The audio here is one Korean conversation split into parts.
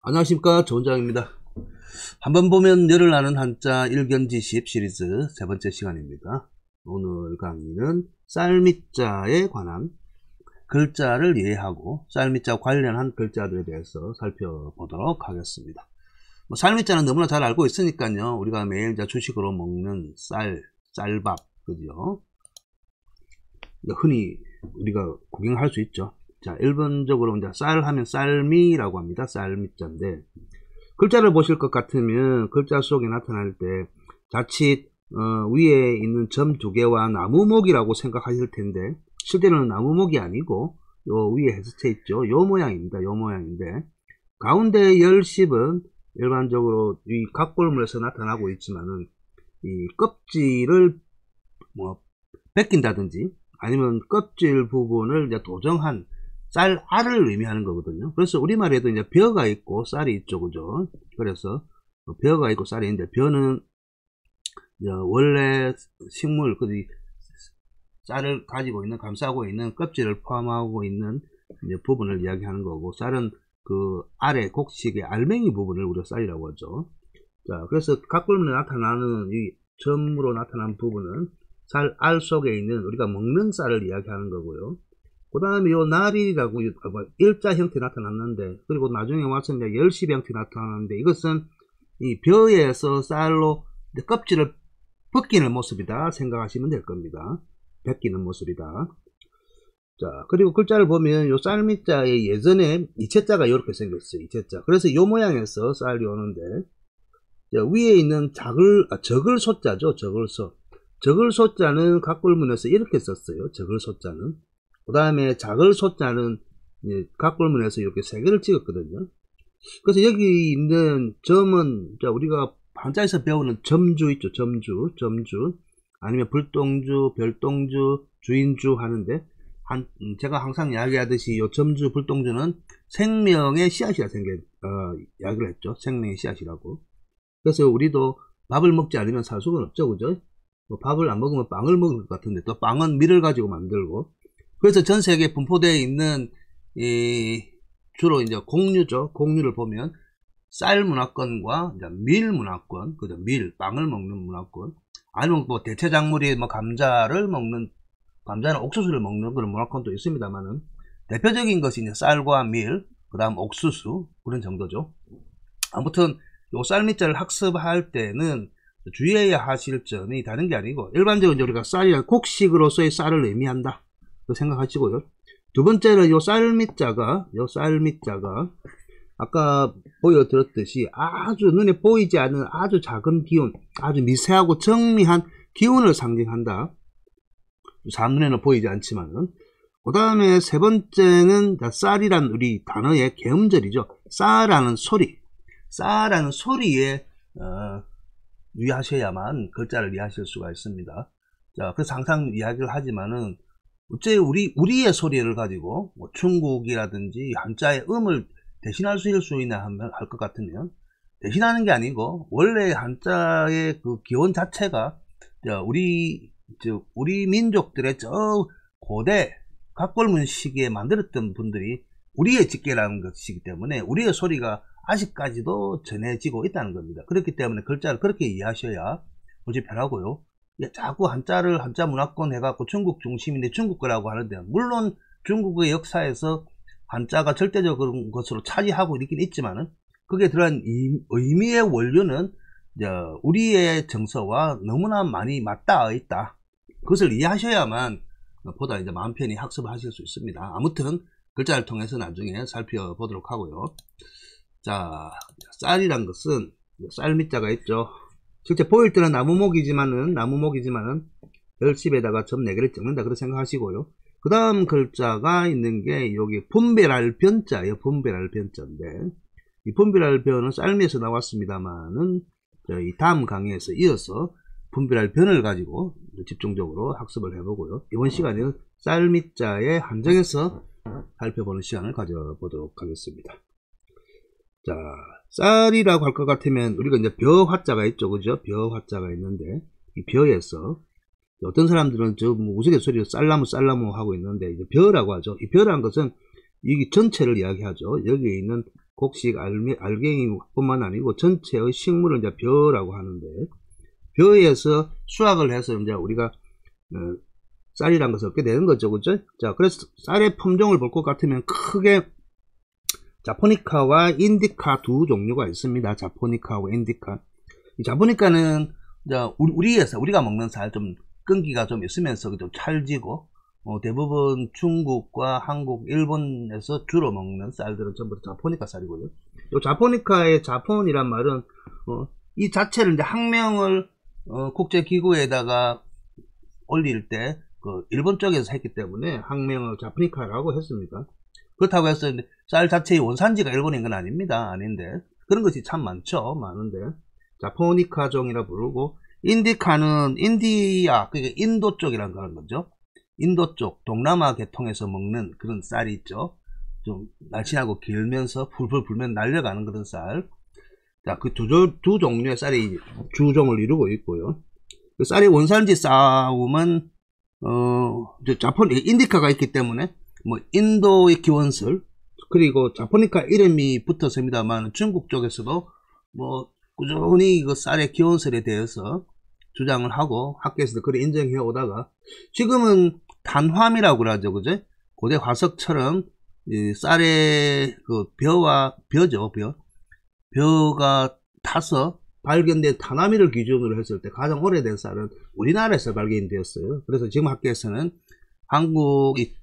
안녕하십니까, 조원장입니다. 한번 보면 열을 나는 한자 일견지십 시리즈 세 번째 시간입니다. 오늘 강의는 쌀미자에 관한 글자를 이해하고 쌀미자 관련한 글자들에 대해서 살펴보도록 하겠습니다. 쌀미자는 너무나 잘 알고 있으니까요. 우리가 매일 이제 주식으로 먹는 쌀밥, 그죠? 흔히 우리가 구경할 수 있죠. 자, 일반적으로 이제 쌀 하면 쌀미라고 합니다. 쌀미자인데, 글자를 보실 것 같으면 글자 속에 나타날 때 자칫 위에 있는 점 두 개와 나무목이라고 생각하실 텐데, 실제로는 나무목이 아니고 요 위에 해서체 있죠. 요 모양입니다. 요 모양인데, 가운데 열십은 일반적으로 이 각골문에서 나타나고 있지만은 이 껍질을 벗긴다든지 아니면 껍질 부분을 이제 도정한 쌀알을 의미하는 거거든요. 그래서 우리말에도 이제 벼가 있고 쌀이 있죠, 그죠? 그래서 벼가 있고 쌀이 있는데, 벼는 원래 식물, 쌀을 가지고 있는, 감싸고 있는 껍질을 포함하고 있는 이제 부분을 이야기하는 거고, 쌀은 그 아래 곡식의 알맹이 부분을 우리가 쌀이라고 하죠. 자, 그래서 각골문에 나타나는 이 점으로 나타난 부분은 쌀알 속에 있는 우리가 먹는 쌀을 이야기하는 거고요. 그 다음에 요 날이라고 일자 형태 나타났는데, 그리고 나중에 와서 이제 열십 형태 나타나는데, 이것은 이 벼에서 쌀로 껍질을 벗기는 모습이다 생각하시면 될 겁니다. 벗기는 모습이다. 자, 그리고 글자를 보면 요 쌀미자에 예전에 이체자가 이렇게 생겼어요. 이체자. 그래서 요 모양에서 쌀이 오는데, 위에 있는 적을 소자죠. 적을소. 적을소자는 각골문에서 이렇게 썼어요. 적을소자는. 그 다음에 작을소자는 각골문에서 이렇게 세 개를 찍었거든요. 그래서 여기 있는 점은 우리가 한자에서 배우는 점주 있죠. 점주. 아니면 불동주, 별동주, 주인주 하는데, 제가 항상 이야기하듯이 요 점주, 불동주는 생명의 씨앗이라 이야기를 했죠. 생명의 씨앗이라고. 그래서 우리도 밥을 먹지 않으면 살 수가 없죠. 그죠? 밥을 안 먹으면 빵을 먹을 것 같은데, 또 빵은 밀을 가지고 만들고, 그래서 전 세계에 분포되어 있는 주로 이제 곡류죠. 곡류를 보면 쌀 문화권과 이제 밀 문화권, 그죠? 빵을 먹는 문화권, 아니면 대체 작물이 감자는 옥수수를 먹는 그런 문화권도 있습니다만은, 대표적인 것이 이제 쌀과 밀, 그 다음 옥수수, 그런 정도죠. 아무튼 요 쌀미자를 학습할 때는 주의해야 하실 점이 다른 게 아니고, 일반적으로 우리가 쌀이란 곡식으로서의 쌀을 의미한다 생각하시고요. 두 번째는 요 쌀미자가 아까 보여드렸듯이 아주 눈에 보이지 않는 아주 작은 기운, 아주 미세하고 정밀한 기운을 상징한다. 눈에는 보이지 않지만은. 그 다음에 세 번째는 쌀이란 우리 단어의 개음절이죠. 싸라는 소리에 유의하셔야만 글자를 이해하실 수가 있습니다. 자, 그래서 항상 이야기를 하지만은, 어째 우리의 소리를 가지고 중국이라든지 한자의 음을 대신할 수 있나 할 것 같으면, 대신하는 게 아니고 원래 한자의 그 기원 자체가 우리 민족들의 저 고대 각골문 시기에 만들었던 분들이 우리의 직계라는 것이기 때문에 우리의 소리가 아직까지도 전해지고 있다는 겁니다. 그렇기 때문에 글자를 그렇게 이해하셔야 무지 편하고요. 자꾸 한자 문화권 해갖고 중국 중심인데 중국 거라고 하는데, 물론 중국의 역사에서 한자가 절대적인 것으로 차지하고 있긴 있지만은, 그게 들어간 의미의 원료는 우리의 정서와 너무나 많이 맞닿아 있다. 그것을 이해하셔야만 보다 이제 마음 편히 학습을 하실 수 있습니다. 아무튼 글자를 통해서 나중에 살펴보도록 하고요. 자, 쌀이란 것은 쌀미자가 있죠. 실제 보일 때는 나무목이지만은 열십에다가 점 4개를 찍는다, 그렇게 생각하시고요. 그 다음 글자가 있는 게 여기 분별할 변자예요. 분별할 변자인데, 이 분별할 변은 쌀미에서 나왔습니다만은 이 다음 강의에서 이어서 분별할 변을 가지고 집중적으로 학습을 해보고요. 이번 시간에는 쌀미자에 한정해서 살펴보는 시간을 가져보도록 하겠습니다. 자, 쌀이라고 할 것 같으면 우리가 이제 벼화자가 있죠, 그죠? 벼화자가 있는데, 이 벼에서 어떤 사람들은 우스갯소리로 쌀나무 하고 있는데, 이제 벼라고 하죠. 이 벼라는 것은 이 전체를 이야기하죠. 여기에 있는 곡식 알갱이뿐만 아니고 전체의 식물을 이제 벼라고 하는데, 벼에서 수확을 해서 이제 우리가 쌀이란 것을 얻게 되는 거죠. 그죠? 자, 그래서 쌀의 품종을 볼 것 같으면 크게 자포니카와 인디카 두 종류가 있습니다. 자포니카와 인디카. 이 자포니카는 이제 우리가 먹는 쌀 좀 끈기가 좀 있으면서 좀 찰지고, 대부분 중국과 한국, 일본에서 주로 먹는 쌀들은 전부 자포니카 쌀이고요. 이 자포니카의 자폰이란 말은 이 자체를 이제 학명을 국제기구에다가 올릴 때 일본 쪽에서 했기 때문에 학명을 자포니카라고 했습니다. 그렇다고 해서 쌀 자체의 원산지가 일본인 건 아닙니다. 아닌데 그런 것이 참 많은데 자포니카종이라 부르고, 인디카는 인디아, 그러니까 인도 쪽이라는 그런 거죠. 인도 쪽, 동남아 계통에서 먹는 그런 쌀이 있죠. 좀 날씬하고 길면서 풀풀 불면 날려가는 그런 쌀. 자, 그 두 종류의 쌀이 주종을 이루고 있고요. 그 쌀의 원산지 싸움은 인디카가 있기 때문에 뭐 인도의 기원설, 그리고 자포니카 이름이 붙었습니다만 중국 쪽에서도 뭐 꾸준히 그 쌀의 기원설에 대해서 주장을 하고 학계에서도 그래 인정해 오다가 지금은 단화미라고 그러죠. 그죠? 고대 화석처럼 이 쌀의 그 벼가 타서 발견된 탄화미를 기준으로 했을 때 가장 오래된 쌀은 우리나라에서 발견되었어요. 그래서 지금 학계에서는 한국이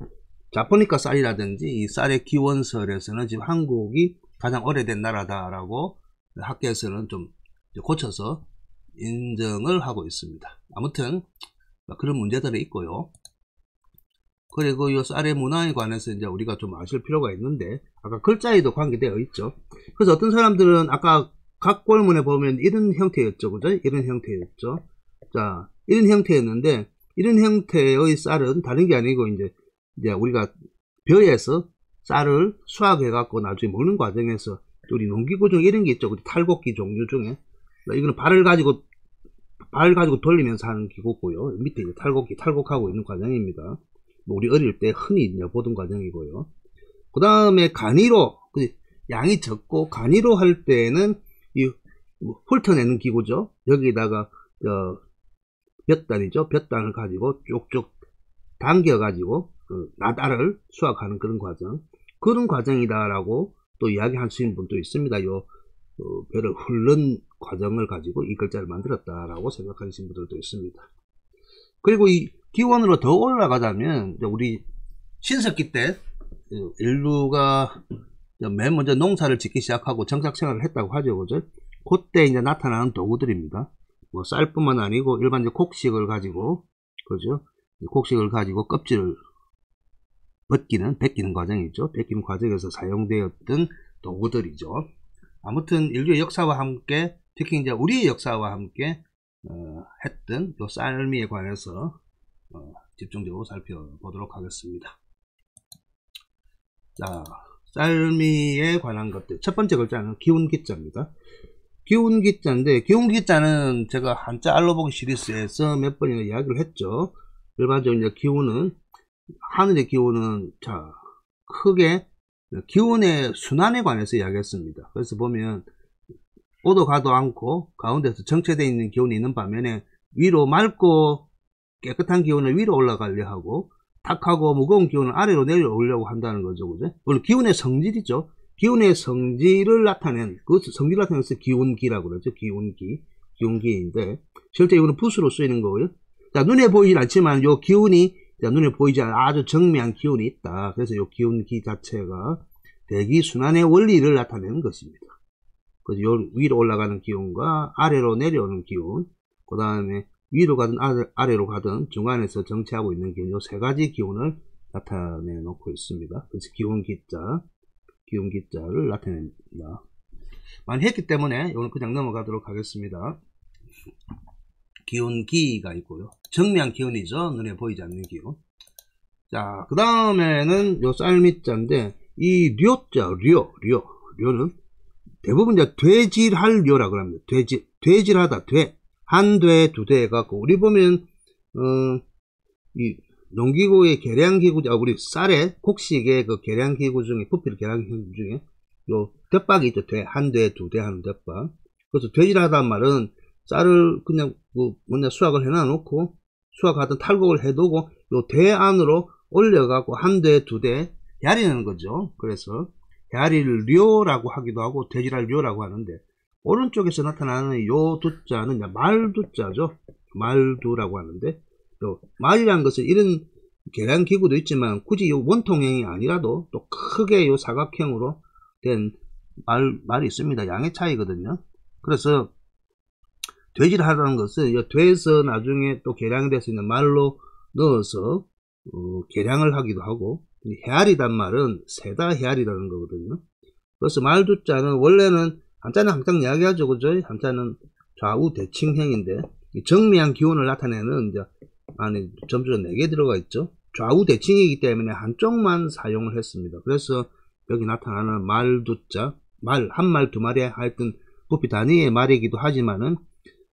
자포니카 쌀이라든지 이 쌀의 기원설에서는 지금 한국이 가장 오래된 나라다라고 학계에서는 좀 고쳐서 인정을 하고 있습니다. 아무튼 그런 문제들이 있고요. 그리고 이 쌀의 문화에 관해서 이제 우리가 좀 아실 필요가 있는데, 아까 글자에도 관계되어 있죠. 그래서 어떤 사람들은 아까 각골문에 보면 이런 형태였죠. 그죠? 이런 형태였죠. 자, 이런 형태였는데, 이런 형태의 쌀은 다른 게 아니고 이제 우리가 벼에서 쌀을 수확해갖고 나중에 먹는 과정에서 우리 농기구 중에 이런 게 있죠. 탈곡기 종류 중에. 이거는 발을 가지고 돌리면서 하는 기구고요. 밑에 이제 탈곡하고 있는 과정입니다. 우리 어릴 때 흔히 이제 보던 과정이고요. 그 다음에 가니로, 양이 적고 가니로 할 때는 이 훑어내는 기구죠. 여기다가 볕단을 가지고 쭉쭉 당겨가지고 나달을 수확하는 그런 과정이다라고 또 이야기하시는 분도 있습니다. 벼를 훑는 과정을 가지고 이 글자를 만들었다라고 생각하시는 분들도 있습니다. 그리고 이 기원으로 더 올라가자면 우리 신석기 때 인류가 맨 먼저 농사를 짓기 시작하고 정착생활을 했다고 하죠. 그죠? 그때 이제 나타나는 도구들입니다. 뭐 쌀뿐만 아니고 일반적 곡식을 가지고, 그죠? 곡식을 가지고 껍질을 벗기는 과정이죠. 벗기는 과정에서 사용되었던 도구들이죠. 아무튼 인류의 역사와 함께, 특히 이제 우리의 역사와 함께 했던 요 쌀미에 관해서 집중적으로 살펴보도록 하겠습니다. 자, 쌀미에 관한 것들. 첫 번째 글자는 기운기자입니다. 기운기자인데, 기운기자는 제가 한자 알로보기 시리즈에서 몇 번이나 이야기를 했죠. 일반적으로 이제 기운은, 하늘의 기운은, 자, 크게 기운의 순환에 관해서 이야기했습니다. 그래서 보면, 오도 가도 않고, 가운데서 정체되어 있는 기운이 있는 반면에, 위로 맑고 깨끗한 기운을 위로 올라가려 하고, 탁하고 무거운 기운을 아래로 내려오려고 한다는 거죠. 그죠? 물론 기운의 성질이죠. 기운의 성질을 나타낸, 그 성질을 나타내는 것을 기운기라고 그러죠. 기운기인데, 실제 이거는 붓으로 쓰이는 거고요. 자, 눈에 보이진 않지만, 요 기운이, 눈에 보이지 않는 아주 정밀한 기운이 있다. 그래서 요 기운기 자체가 대기 순환의 원리를 나타내는 것입니다. 그래서 요 위로 올라가는 기운과 아래로 내려오는 기운, 그 다음에 위로 가든 아래로 가든 중간에서 정체하고 있는 기운, 요 세 가지 기운을 나타내 놓고 있습니다. 그래서 기운기자를 나타냅니다. 많이 했기 때문에 오늘 그냥 넘어가도록 하겠습니다. 기운기가 있고요. 정밀한 기운이죠. 눈에 보이지 않는 기운. 자, 그 다음에는 요 쌀미자인데, 이 료는 대부분 이제 되질할 료라고 합니다. 되질하다, 한돼, 두돼 해갖고, 우리 보면, 이 농기구의 계량기구, 우리 쌀의 곡식의 그 계량기구 중에, 부피를 계량기구 중에, 요 덧박이 있죠. 한 대, 두 대 하는 덧박. 그래서 돼지라단 말은 쌀을 그냥 수확을 해놔 놓고 수확하던 탈곡을 해두고 요 대 안으로 올려갖고 한 대, 두 대 헤아리는 거죠. 그래서 헤아릴 료라고 하기도 하고 돼지랄 료라고 하는데, 오른쪽에서 나타나는 요 두자는 말두자죠. 말두라고 하는데, 말이라는 것은 이런 계량 기구도 있지만 굳이 요 원통형이 아니라도 또 크게 요 사각형으로 된 말이 있습니다. 양의 차이거든요. 그래서 돼지를 하라는 것은 돼서 나중에 또 계량될 수 있는 말로 넣어서 계량을 하기도 하고, 헤아리단 말은 세다 헤아리라는 거거든요. 그래서 말두자는 원래는 한자는 항상 이야기하죠. 그죠? 한자는 좌우 대칭형인데 정미한 기운을 나타내는 이제 안에 점수가 4개 들어가 있죠. 좌우 대칭이기 때문에 한쪽만 사용을 했습니다. 그래서 여기 나타나는 말두자, 한 말, 두 말에 하여튼 부피 단위의 말이기도 하지만은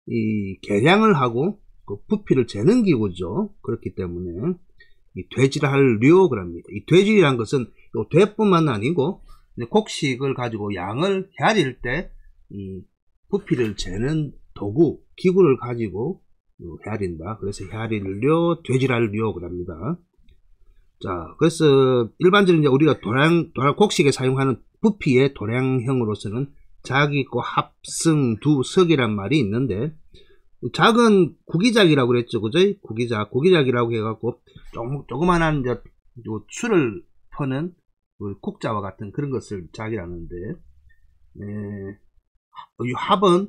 이 계량을 하고 그 부피를 재는 기구죠. 그렇기 때문에 이 돼지랄 료 그럽니다. 이 돼지란 것은 요 돼뿐만 아니고 곡식을 가지고 양을 헤아릴 때 이 부피를 재는 도구, 기구를 가지고 헤아린다. 그래서 헤아릴 료, 돼지랄 료 그럽니다. 자, 그래서 일반적으로 우리가 곡식에 사용하는 부피의 도량형으로서는 작이 있고 합승, 두, 석이란 말이 있는데, 작은 구기작이라고 그랬죠. 그죠? 구기작이라고 해갖고 조그만한 이제 술을 퍼는 국자와 같은 그런 것을 작이라는데, 이 합은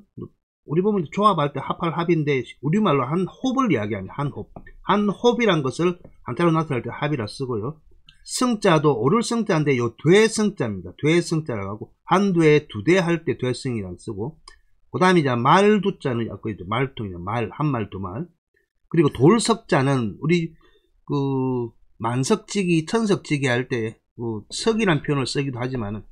우리 보면 조합할 때 합할 합인데 우리말로 한 홉을 이야기합니다. 한 홉. 한 홉이란 것을 한자로 나타낼 때 합이라 쓰고요. 승자도 오를 승자인데 요 되승자입니다. 되승자라고 하고, 한 돼, 두 대 할 때 되승이라고 쓰고, 그 다음에 이제 말두자는 아까 이제 말통이냐, 한 말, 두 말. 그리고 돌석자는 우리 만석지기, 천석지기 할 때 석이란 표현을 쓰기도 하지만은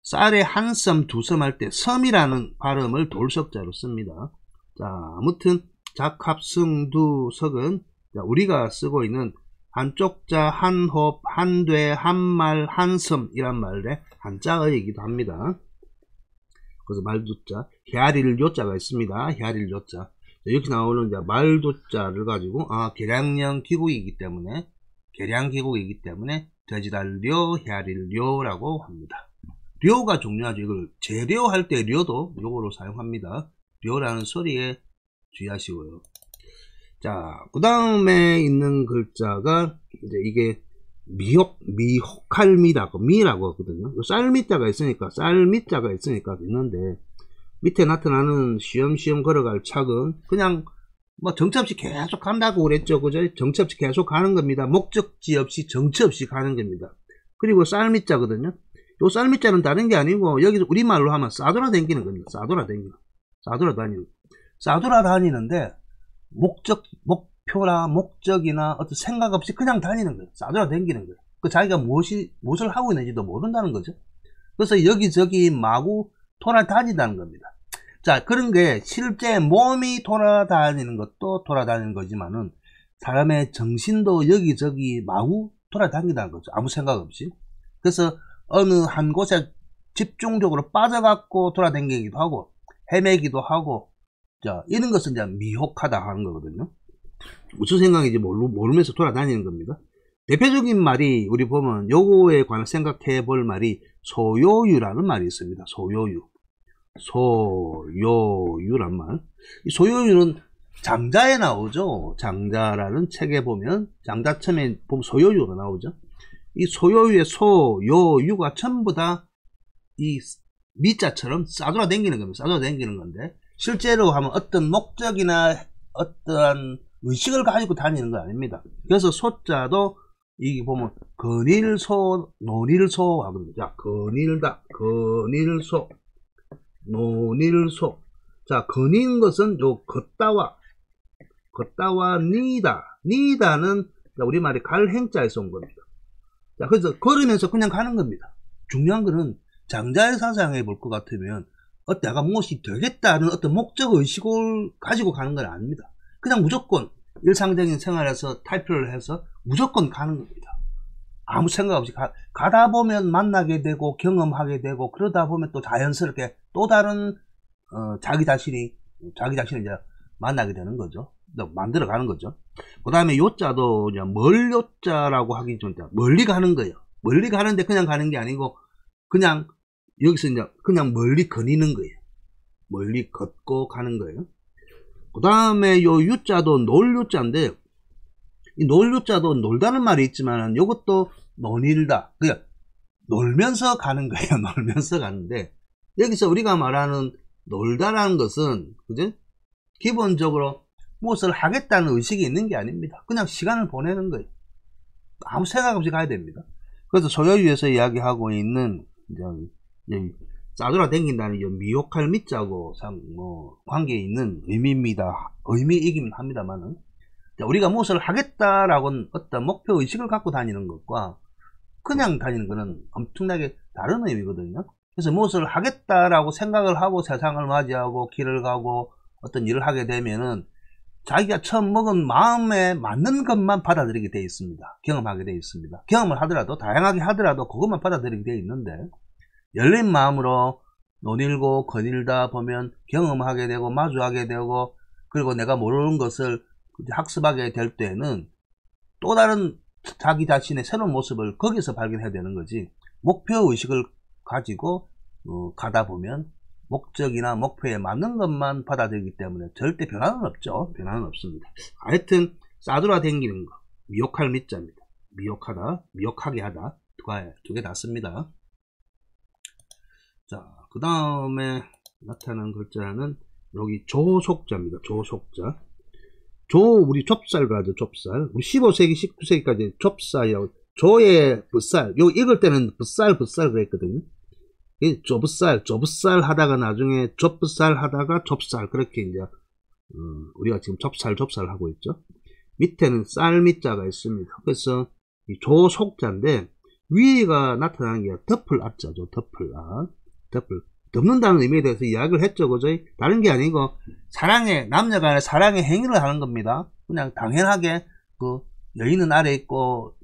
쌀에 한 섬, 두 섬 할 때 섬이라는 발음을 돌석자로 씁니다. 자, 아무튼 작합승두 석은 우리가 쓰고 있는 한쪽자, 한홉, 한돼, 한말, 한섬이란 말에 한자어이기도 합니다. 그래서 말두자, 헤아릴 요자가 있습니다. 헤아릴 요자. 이렇게 나오는 이제 말두자를 가지고 계량형 기구이기 때문에 돼지랄 료, 헤아릴 료라고 합니다. 료가 중요하죠. 이걸 재료할 때 료도 요거로 사용합니다. 료라는 소리에 주의하시고요. 자, 그 다음에 있는 글자가 이제 이게 미혹할미라고 미라고 하거든요. 쌀미자가 있으니까 있는데, 밑에 나타나는 쉬엄쉬엄 걸어갈 착은 그냥 정처 없이 계속 간다고 그랬죠. 그죠? 정처 없이 계속 가는 겁니다. 목적지 없이 정처 없이 가는 겁니다. 그리고 쌀미자거든요. 요 쌀미자는 다른 게 아니고 여기서 우리말로 하면 싸돌아 다니는 겁니다. 싸돌아 다니는데 목표나 목적이나 어떤 생각 없이 그냥 다니는 거예요. 싸돌아 다니는 거예요. 자기가 무엇을 하고 있는지도 모른다는 거죠. 그래서 여기저기 마구 돌아다닌다는 겁니다. 자, 그런 게 실제 몸이 돌아다니는 것도 돌아다니는 거지만은 사람의 정신도 여기저기 마구 돌아다닌다는 거죠. 아무 생각 없이. 그래서 어느 한 곳에 집중적으로 빠져갖고 돌아다니기도 하고 헤매기도 하고, 자, 이런 것은 이제 미혹하다 하는 거거든요. 무슨 생각인지 모르면서 돌아다니는 겁니다. 대표적인 말이 우리 보면 요거에 관해 생각해 볼 말이 소요유라는 말이 있습니다. 소요유란 말. 이 소요유는 장자에 나오죠. 장자라는 책에 보면 장자 처음에 보면 소요유가 나오죠. 이 소요유의 소, 요, 유가 전부 다 이 미자처럼 싸돌아 다니는 겁니다. 싸돌아 다니는 건데, 실제로 하면 어떤 목적이나 어떠한 의식을 가지고 다니는 거 아닙니다. 그래서 소자도 이게 보면 거닐소, 노닐소 하거든요. 자, 거닐다, 거닐소, 노닐소. 자, 거니는 것은 요 걷다와 니다는 우리말이 갈행자에서 온 겁니다. 자, 그래서 걸으면서 그냥 가는 겁니다. 중요한 거는 장자의 사상해 볼 것 같으면 내가 무엇이 되겠다는 어떤 목적 의식을 가지고 가는 건 아닙니다. 그냥 무조건 일상적인 생활에서 탈피를 해서 무조건 가는 겁니다. 아무 생각 없이 가다 보면 만나게 되고 경험하게 되고 그러다 보면 또 자연스럽게 또 다른 자기 자신을 이제 만나게 되는 거죠. 만들어 가는 거죠. 그 다음에 요자도 이제 멀요자라고 하기 좀 멀리 가는 거예요. 멀리 가는데 그냥 가는 게 아니고 그냥 여기서 이제 그냥 멀리 거니는 거예요. 멀리 걷고 가는 거예요. 그 다음에 요 유자도 놀유자인데 이 놀유자도 놀다는 말이 있지만 요것도 논일다. 그냥 놀면서 가는 거예요. 놀면서 가는데 여기서 우리가 말하는 놀다라는 것은 그죠? 기본적으로 무엇을 하겠다는 의식이 있는 게 아닙니다. 그냥 시간을 보내는 거예요. 아무 생각 없이 가야 됩니다. 그래서 소요유에서 이야기하고 있는 이제 싸돌아 댕긴다는 미혹할 미자고 참 관계에 있는 의미입니다. 의미이긴 합니다만은 우리가 무엇을 하겠다라고는 어떤 목표 의식을 갖고 다니는 것과 그냥 다니는 것은 엄청나게 다른 의미거든요. 그래서 무엇을 하겠다라고 생각을 하고 세상을 맞이하고 길을 가고 어떤 일을 하게 되면은 자기가 처음 먹은 마음에 맞는 것만 받아들이게 되어 있습니다. 경험하게 되어 있습니다. 경험을 하더라도 다양하게 하더라도 그것만 받아들이게 되어 있는데 열린 마음으로 논일고 거닐다 보면 경험하게 되고 마주하게 되고 그리고 내가 모르는 것을 학습하게 될 때는 또 다른 자기 자신의 새로운 모습을 거기서 발견해야 되는 거지. 목표의식을 가지고 가다 보면 목적이나 목표에 맞는 것만 받아들이기 때문에 절대 변화는 없죠. 변화는 없습니다. 하여튼 싸돌아 댕기는 거 미혹할 미자입니다. 미혹하다, 미혹하게 하다 두 개 다 씁니다. 자, 그 다음에 나타난 글자는 여기 조속자입니다. 조속자. 우리 좁쌀 하죠. 좁쌀. 우리 15세기, 19세기까지 좁쌀이라고 조의 붓살. 요 읽을 때는 붓살 그랬거든요. 좁쌀 하다가 나중에 좁쌀 하다가 좁쌀 그렇게 이제 우리가 지금 좁쌀 하고 있죠. 밑에는 쌀 밑자가 있습니다. 그래서 이 조속자인데 위에가 나타나는 게 덮을 앞자죠. 덮을 덮는다는 의미에 대해서 이야기를 했죠. 그죠? 다른 게 아니고 남녀 간의 사랑의 행위를 하는 겁니다. 그냥 당연하게 여인은 아래 있고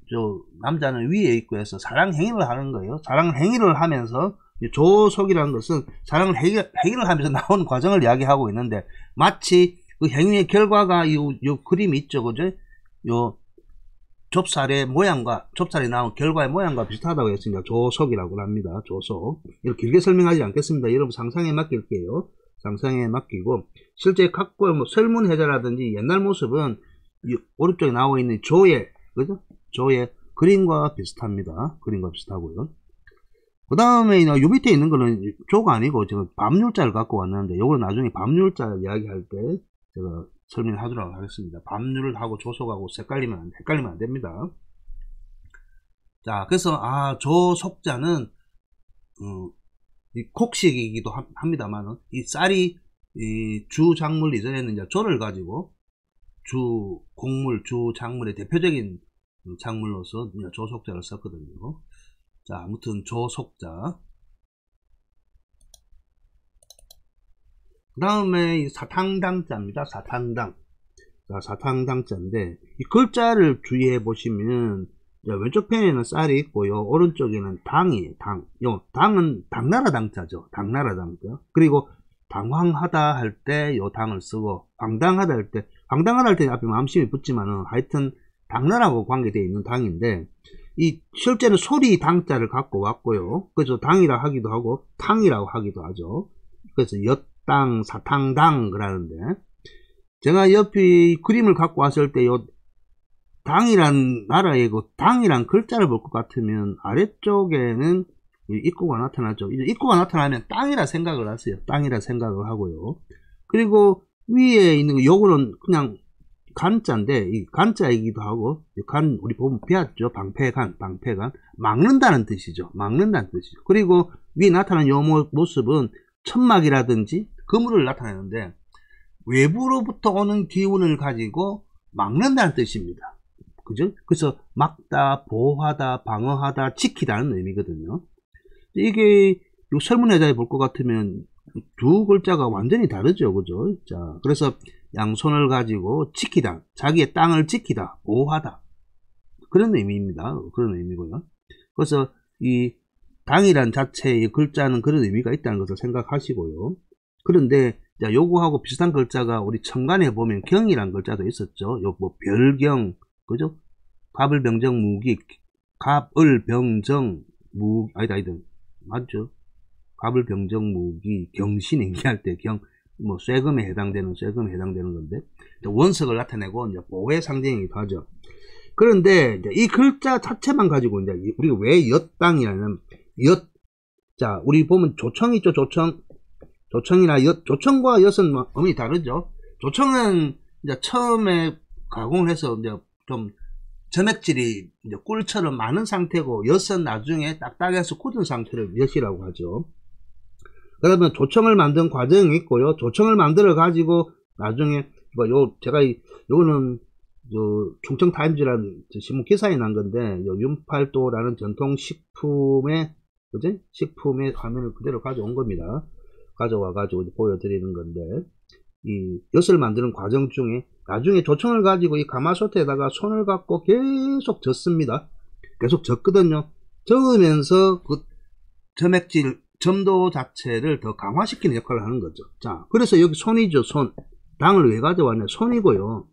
남자는 위에 있고 해서 사랑 행위를 하는 거예요. 사랑 행위를 하면서 조속이라는 것은 사랑을 행위를 하면서 나오는 과정을 이야기하고 있는데 마치 그 행위의 결과가 요 그림이 있죠. 그죠? 요 좁쌀의 모양과 좁쌀이 나온 결과의 모양과 비슷하다고 했으니까 조속이라고 합니다. 조속. 이렇게 길게 설명하지 않겠습니다. 여러분 상상에 맡길게요. 상상에 맡기고 실제 갖고 설문해자라든지 옛날 모습은 이 오른쪽에 나와 있는 그죠? 조의 그림과 비슷합니다. 그림과 비슷하고요. 그 다음에 요 밑에 있는 거는 조가 아니고 제가 밤율자를 갖고 왔는데 요걸 나중에 밤율자 이야기할 때 제가 설명을 하도록 하겠습니다. 밤률하고 조속하고 헷갈리면 안 됩니다. 자, 그래서 조속자는 이 곡식이기도 합니다만 이 쌀이 주 작물 이전에는 이제 조를 가지고 주 작물의 대표적인 작물로서 조속자를 썼거든요. 자, 아무튼 조속자. 그 다음에 이 사탕당자입니다. 사탕당. 자, 사탕당자인데 이 글자를 주의해 보시면 왼쪽 편에는 쌀이 있고요. 오른쪽에는 당이에요. 당은 당나라 당자죠. 당나라 당자. 그리고 당황하다 할 때 요 당을 쓰고 황당하다 할 때 앞에 암심이 붙지만은 하여튼 당나라하고 관계되어 있는 당인데 이 실제는 소리 당자를 갖고 왔고요. 그래서 당이라 하기도 하고 탕이라고 하기도 하죠. 그래서 엿당, 사탕당 그러는데 제가 옆에 그림을 갖고 왔을 때 요 당이란 나라의 그 당이란 글자를 볼 것 같으면 아래쪽에는 입구가 나타나죠. 이제 입구가 나타나면 땅이라 생각을 하세요. 땅이라 생각을 하고요. 그리고 위에 있는 요거는 그냥 간자인데 이 간자이기도 하고 우리 보면 배웠죠. 방패간 막는다는 뜻이죠. 그리고 위에 나타난 요 모습은 천막이라든지 그물을 나타내는데 외부로부터 오는 기운을 가지고 막는다는 뜻입니다. 그죠? 그래서 막다, 보호하다, 방어하다, 지키다는 의미거든요. 이게 요 설문해자에 볼 것 같으면 두 글자가 완전히 다르죠. 그죠? 자, 그래서 양손을 가지고 지키다, 자기의 땅을 지키다, 보호하다. 그런 의미입니다. 그런 의미고요. 그래서 이 당이란 자체의 글자는 그런 의미가 있다는 것을 생각하시고요. 그런데 자, 요거하고 비슷한 글자가 우리 천간에 보면 경이란 글자도 있었죠. 요 뭐 별경, 그죠? 갑을 병정 무기, 갑을 병정 무 아니다 맞죠? 갑을 병정 무기 경신 얘기할 때 경 뭐 쇠금에 해당되는 건데 원석을 나타내고 이제 보호의 상징이기도 하죠. 그런데 이제 이 글자 자체만 가지고 이제 우리가 왜 엿당이라는 자 우리 보면 조청 있죠. 조청이나 조청과 엿은 뭐 의미 다르죠. 조청은 이제 처음에 가공을 해서 이제 좀 점액질이 이제 꿀처럼 많은 상태고, 엿은 나중에 딱딱해서 굳은 상태를 엿이라고 하죠. 그러면 조청을 만든 과정이 있고요. 조청을 만들어 가지고 나중에 요거는 충청 타임즈라는 신문 기사에 난 건데, 윤팔도라는 전통 식품의 화면을 그대로 가져온 겁니다. 가져와 가지고 보여드리는 건데, 이 엿을 만드는 과정 중에 나중에 조청을 가지고 이 가마솥에다가 손을 갖고 계속 젓습니다. 계속 젓거든요. 저으면서 그 점도 자체를 더 강화시키는 역할을 하는 거죠. 자, 그래서 여기 손이죠. 손. 당을 왜 가져왔냐? 손이고요.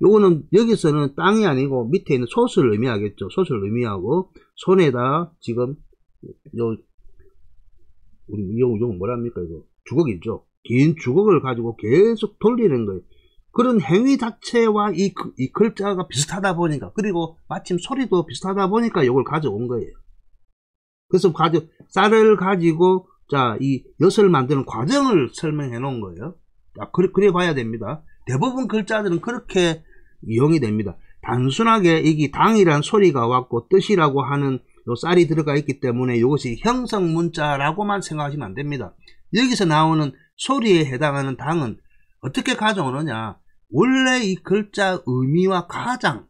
요거는 여기서는 땅이 아니고 밑에 있는 솥을 의미하겠죠. 솥을 의미하고, 손에다 지금 이거 뭐랍니까? 이거 주걱이죠. 긴 주걱을 가지고 계속 돌리는 거예요. 그런 행위 자체와 이 글자가 비슷하다 보니까, 그리고 마침 소리도 비슷하다 보니까 이걸 가져온 거예요. 그래서 쌀을 가지고 이 엿을 만드는 과정을 설명해 놓은 거예요. 자, 그래 봐야 됩니다. 대부분 글자들은 그렇게 이용이 됩니다. 단순하게 이게 당이란 소리가 왔고 뜻이라고 하는 요 쌀이 들어가 있기 때문에 이것이 형성 문자라고만 생각하시면 안 됩니다. 여기서 나오는 소리에 해당하는 당은 어떻게 가져오느냐? 원래 이 글자 의미와 가장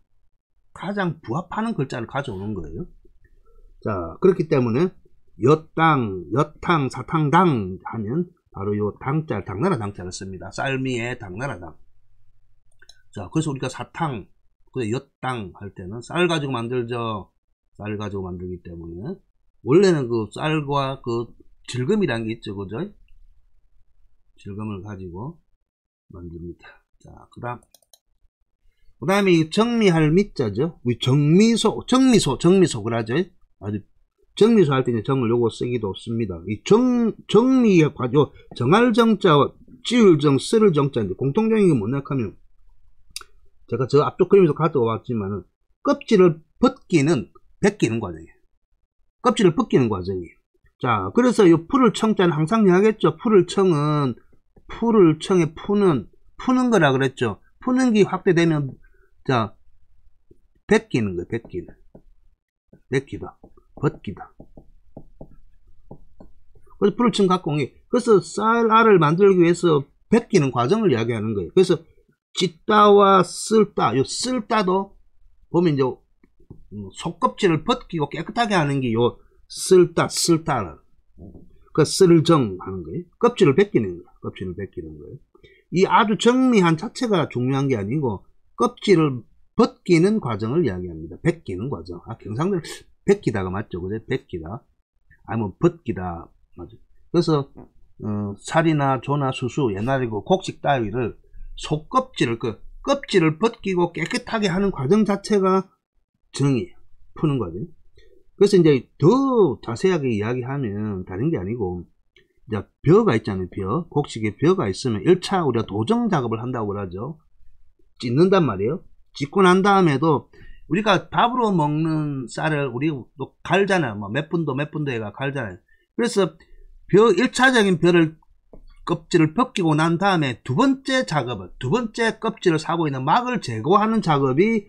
부합하는 글자를 가져오는 거예요. 자, 그렇기 때문에 엿당, 엿탕, 사탕당 하면 바로 요 당자, 당나라 당자를 씁니다. 쌀미에 당나라 당. 자, 그래서 우리가 사탕, 엿당 할 때는 쌀 가지고 만들죠. 쌀 가지고 만들기 때문에 원래는 그 쌀과 그 질금이라는 게 있죠. 그죠? 질금을 가지고 만듭니다. 자, 그 다음에 이 정미할 미자죠. 우리 정미소 그러죠. 아주 정미소 할 때 정을 요거 쓰기도 없습니다. 이 정미의 과조, 정할 정자와 지을 정, 쓸을 정자인데 공통적인 게 뭐냐 하면, 제가 저 앞쪽 그림에서 가져와 왔지만은 껍질을 벗기는 과정이에요. 껍질을 벗기는 과정이에요. 자, 그래서 이 풀을 청자는 항상 이야기했죠. 풀을 청에 푸는 거라 그랬죠. 푸는 게 확대되면, 자, 벗기는 거예요. 벗기다. 그래서 풀을 청 갖고 온 게, 그래서 쌀알을 만들기 위해서 벗기는 과정을 이야기하는 거예요. 그래서 찢다와 쓸다, 요 쓸다도 보면 이제 속껍질을 벗기고 깨끗하게 하는 게 요 쓸다. 그 쓸을 정 하는 거예요. 껍질을 벗기는 거예요. 이 아주 정미한 자체가 중요한 게 아니고 껍질을 벗기는 과정을 이야기합니다. 벗기는 과정. 경상들 벗기다가 맞죠? 그래? 벗기다. 아니면 벗기다. 맞죠? 그래서 살이나 조나 수수, 옛날에 그 곡식 따위를 속껍질을 껍질을 벗기고 깨끗하게 하는 과정 자체가 정이에요. 푸는 과정. 그래서 이제 더 자세하게 이야기하면 다른 게 아니고, 이제 벼가 있잖아요. 곡식에 벼가 있으면 1차 우리가 도정 작업을 한다고 그러죠. 찢는단 말이에요. 찢고 난 다음에도 우리가 밥으로 먹는 쌀을 우리가 또 갈잖아요. 뭐 몇 분도 해가 갈잖아요. 그래서 1차적인 벼를 껍질을 벗기고 난 다음에 두 번째 껍질을 사고 있는 막을 제거하는 작업이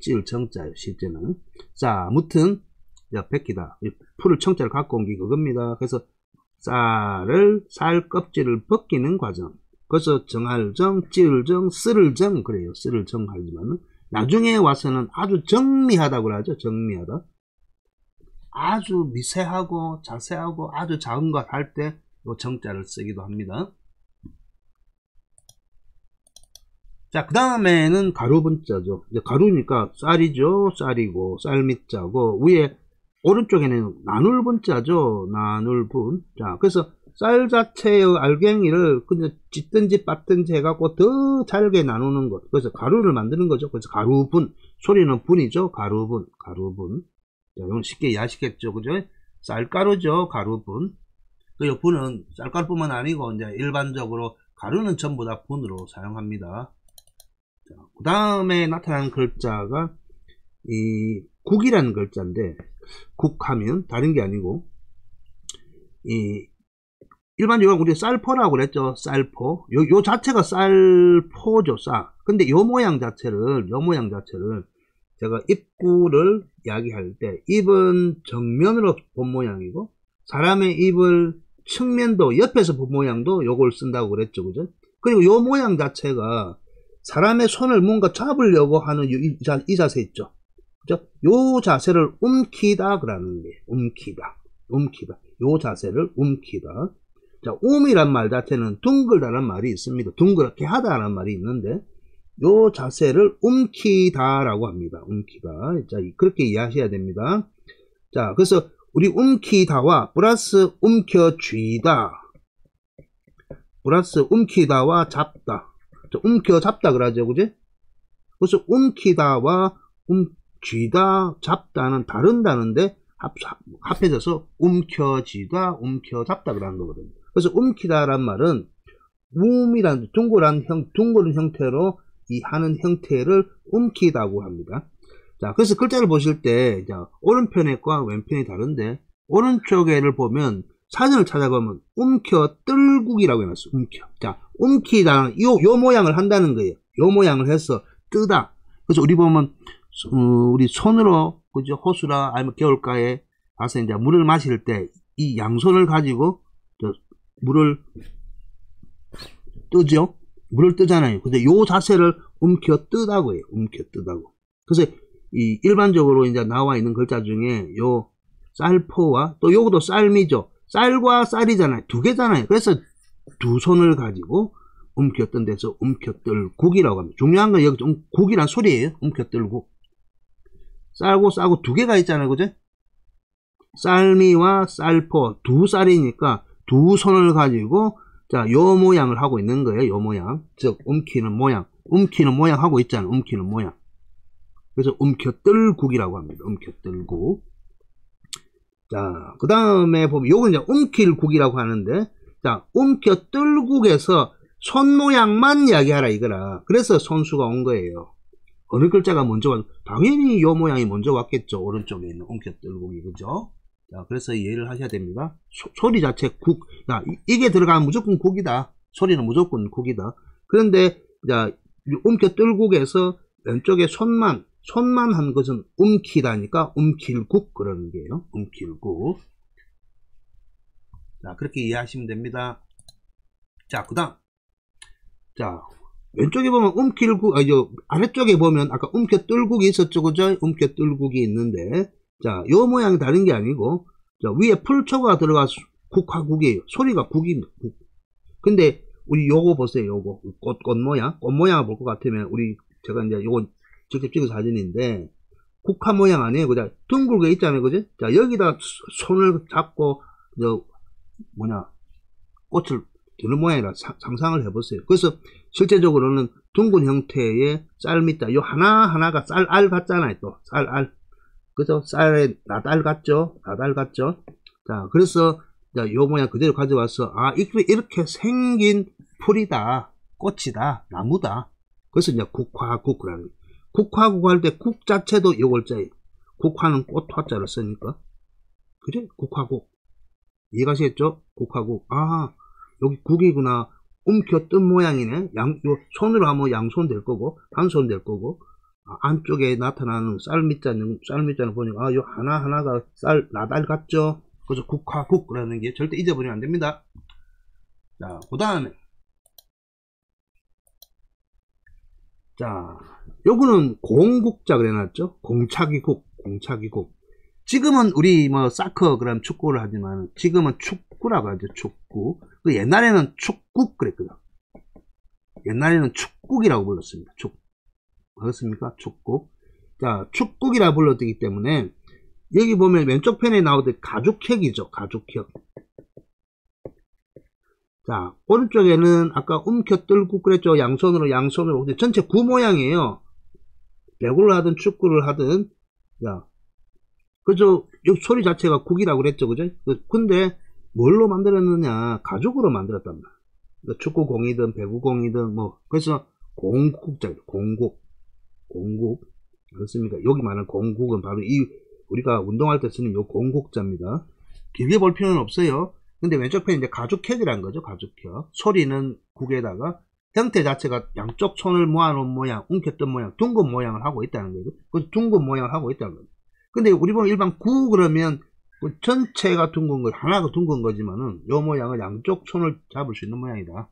찌을 정자예요. 실제는. 자, 아무튼 벗기다. 풀을 청자를 갖고 온 게 그겁니다. 그래서 쌀 껍질을 벗기는 과정. 그래서 정할정, 찌을정, 쓸을정, 그래요. 쓸을정 하지만 나중에 와서는 아주 정미하다고 그러죠. 정미하다. 아주 미세하고 자세하고 아주 작은 것 할 때 요 정자를 쓰기도 합니다. 자, 그 다음에는 가루 분자죠. 이제 가루니까 쌀이죠. 쌀이고, 쌀밑자고, 위에, 오른쪽에는 나눌 분자죠. 나눌 분. 자, 그래서 쌀 자체의 알갱이를 그냥 찢든지 빻든지 해갖고 더 잘게 나누는 것. 그래서 가루를 만드는 거죠. 그래서 가루분. 소리는 분이죠. 가루분. 가루분. 자, 이건 쉽게 이해하시겠죠. 그죠? 쌀가루죠. 가루분. 그 분은 쌀가루뿐만 아니고, 이제 일반적으로 가루는 전부 다 분으로 사용합니다. 그 다음에 나타나는 글자가 이 국이라는 글자인데, 국하면 다른 게 아니고, 이 일반적으로 우리 쌀포라고 그랬죠. 쌀포. 요 자체가 쌀포죠. 쌀. 근데 요 모양 자체를 제가 입구를 이야기할 때, 입은 정면으로 본 모양이고, 사람의 입을 측면도 옆에서 본 모양도 요걸 쓴다고 그랬죠. 그죠? 그리고 요 모양 자체가 사람의 손을 뭔가 잡으려고 하는 이 자세 있죠. 그죠? 요 자세를 움키다 그러는 거예요. 움키다. 요 자세를 움키다. 자, 움이란 말 자체는 둥글다는 말이 있습니다. 둥그렇게 하다라는 말이 있는데, 요 자세를 움키다라고 합니다. 움키다. 자, 그렇게 이해하셔야 됩니다. 자, 그래서 우리 움키다와 플러스 움켜쥐다. 플러스 움키다와 잡다. 움켜 잡다 그러죠. 그지? 그래서 움키다와 쥐다, 잡다는 다른다는데 합해져서 움켜쥐다, 움켜잡다 그러는 거거든요. 그래서 움키다란 말은 움이란 둥그런 형태로 이 하는 형태를 움키다고 합니다. 자, 그래서 글자를 보실 때 오른편의 과 왼편이 다른데, 오른쪽에를 보면 사전을 찾아보면 움켜뜰국이라고 해놨어요. 움켜. 자, 움키다는 요 모양을 한다는 거예요. 요 모양을 해서 뜨다. 그래서 우리 보면 우리 손으로 그죠, 호수나 아니면 겨울가에 가서 이제 물을 마실 때 이 양손을 가지고 물을 뜨죠. 물을 뜨잖아요. 근데 요 자세를 움켜 뜨다고 해요. 움켜 뜨다고. 그래서 이 일반적으로 이제 나와 있는 글자 중에 요 쌀포와 또 요것도 쌀미죠. 쌀과 쌀이잖아요. 두 개잖아요. 그래서 두 손을 가지고 움켜뜬 데서 움켜뜰국이라고 합니다. 중요한 건 여기 국이란 소리예요. 움켜뜰국. 쌀고 쌀고 두 개가 있잖아요. 그죠? 쌀미와 쌀포 두 쌀이니까 두 손을 가지고 자, 요 모양을 하고 있는 거예요. 요 모양. 즉 움키는 모양. 움키는 모양 하고 있잖아요. 움키는 모양. 그래서 움켜뜰국이라고 합니다. 움켜뜰국. 자, 그 다음에 보면 요건 이제 움킬국이라고 하는데, 자, 움켜뜰국에서 손 모양만 이야기하라 이거라. 그래서 손수가 온 거예요. 어느 글자가 먼저 왔, 당연히 요 모양이 먼저 왔겠죠. 오른쪽에 있는 움켜뜰국이, 그죠? 자, 그래서 이해를 하셔야 됩니다. 소리 자체 국. 자, 이게 들어가면 무조건 국이다. 소리는 무조건 국이다. 그런데, 자, 움켜뜰국에서 왼쪽에 손만 한 것은 움키다니까 움킬국 그러는 게요. 움킬국. 자, 그렇게 이해하시면 됩니다. 자, 그 다음. 자, 왼쪽에 보면 움킬국, 아래쪽에 보면 아까 움켜뜰국이 있었죠. 그죠? 움켜뜰국이 있는데, 자, 요 모양이 다른 게 아니고, 자, 위에 풀초가 들어가서 국화국이에요. 소리가 국입니다. 국. 근데, 우리 요거 보세요. 요거. 꽃 모양. 꽃 모양을 볼 것 같으면, 제가 이제 요거 직접 찍은 사진인데, 국화 모양 아니에요. 그죠? 둥글게 있잖아요. 그죠? 자, 여기다 손을 잡고, 꽃을 드는 모양이라 상상을 해보세요. 그래서, 실제적으로는 둥근 형태의 쌀 밑에, 요 하나하나가 쌀알 같잖아요. 또, 쌀알. 그죠? 쌀에 나달 같죠? 나달 같죠? 자, 그래서, 자, 요 모양 그대로 가져와서, 아, 이렇게 생긴 풀이다, 꽃이다, 나무다. 그래서 이제 국화국이라는 거예요. 국화국 할 때 국 자체도 요 글자예요. 국화는 꽃 화자를 쓰니까. 그죠? 국화국. 이해가시겠죠? 국화국. 아, 여기 국이구나. 움켜뜬 모양이네. 요 손으로 하면 양손 될 거고, 한 손 될 거고, 안쪽에 나타나는 쌀밑자는 보니까, 요 하나하나가 나달 같죠? 그래서 국화국이라는 게 절대 잊어버리면 안 됩니다. 자, 그 다음에. 자, 요거는 공국자 그래놨죠? 공차기국. 지금은 우리 사커 그런 축구를 하지만, 지금은 축구라고 하죠. 축구. 옛날에는 축국 그랬거든. 옛날에는 축국이라고 불렀습니다. 그렇습니까? 축국. 자, 축국이라 불렀기 때문에 여기 보면 왼쪽 편에 나오듯 가죽혁이죠. 가죽혁. 자, 오른쪽에는 아까 움켜뜰국 그랬죠. 양손으로. 근데 전체 구 모양이에요. 배구를 하든 축구를 하든. 자, 그죠? 여기 소리 자체가 국이라고 그랬죠. 그죠? 근데 뭘로 만들었느냐? 가죽으로 만들었단 말이야. 그러니까 축구공이든 배구공이든 뭐. 그래서 공국자, 공국. 그렇습니까? 여기 말하는 공국은 바로 우리가 운동할 때 쓰는 요 공국자입니다. 길게 볼 필요는 없어요. 근데 왼쪽 편이 이제 가죽혈이라는 거죠. 가죽혈. 소리는 국에다가 형태 자체가 양쪽 손을 모아놓은 모양, 움켜뜬 모양, 둥근 모양을 하고 있다는 거예요. 그 둥근 모양을 하고 있다는 거예요. 근데 우리 보면 일반 구 그러면 그 전체가 둥근 거, 하나가 둥근 거지만은 요 모양을 양쪽 손을 잡을 수 있는 모양이다.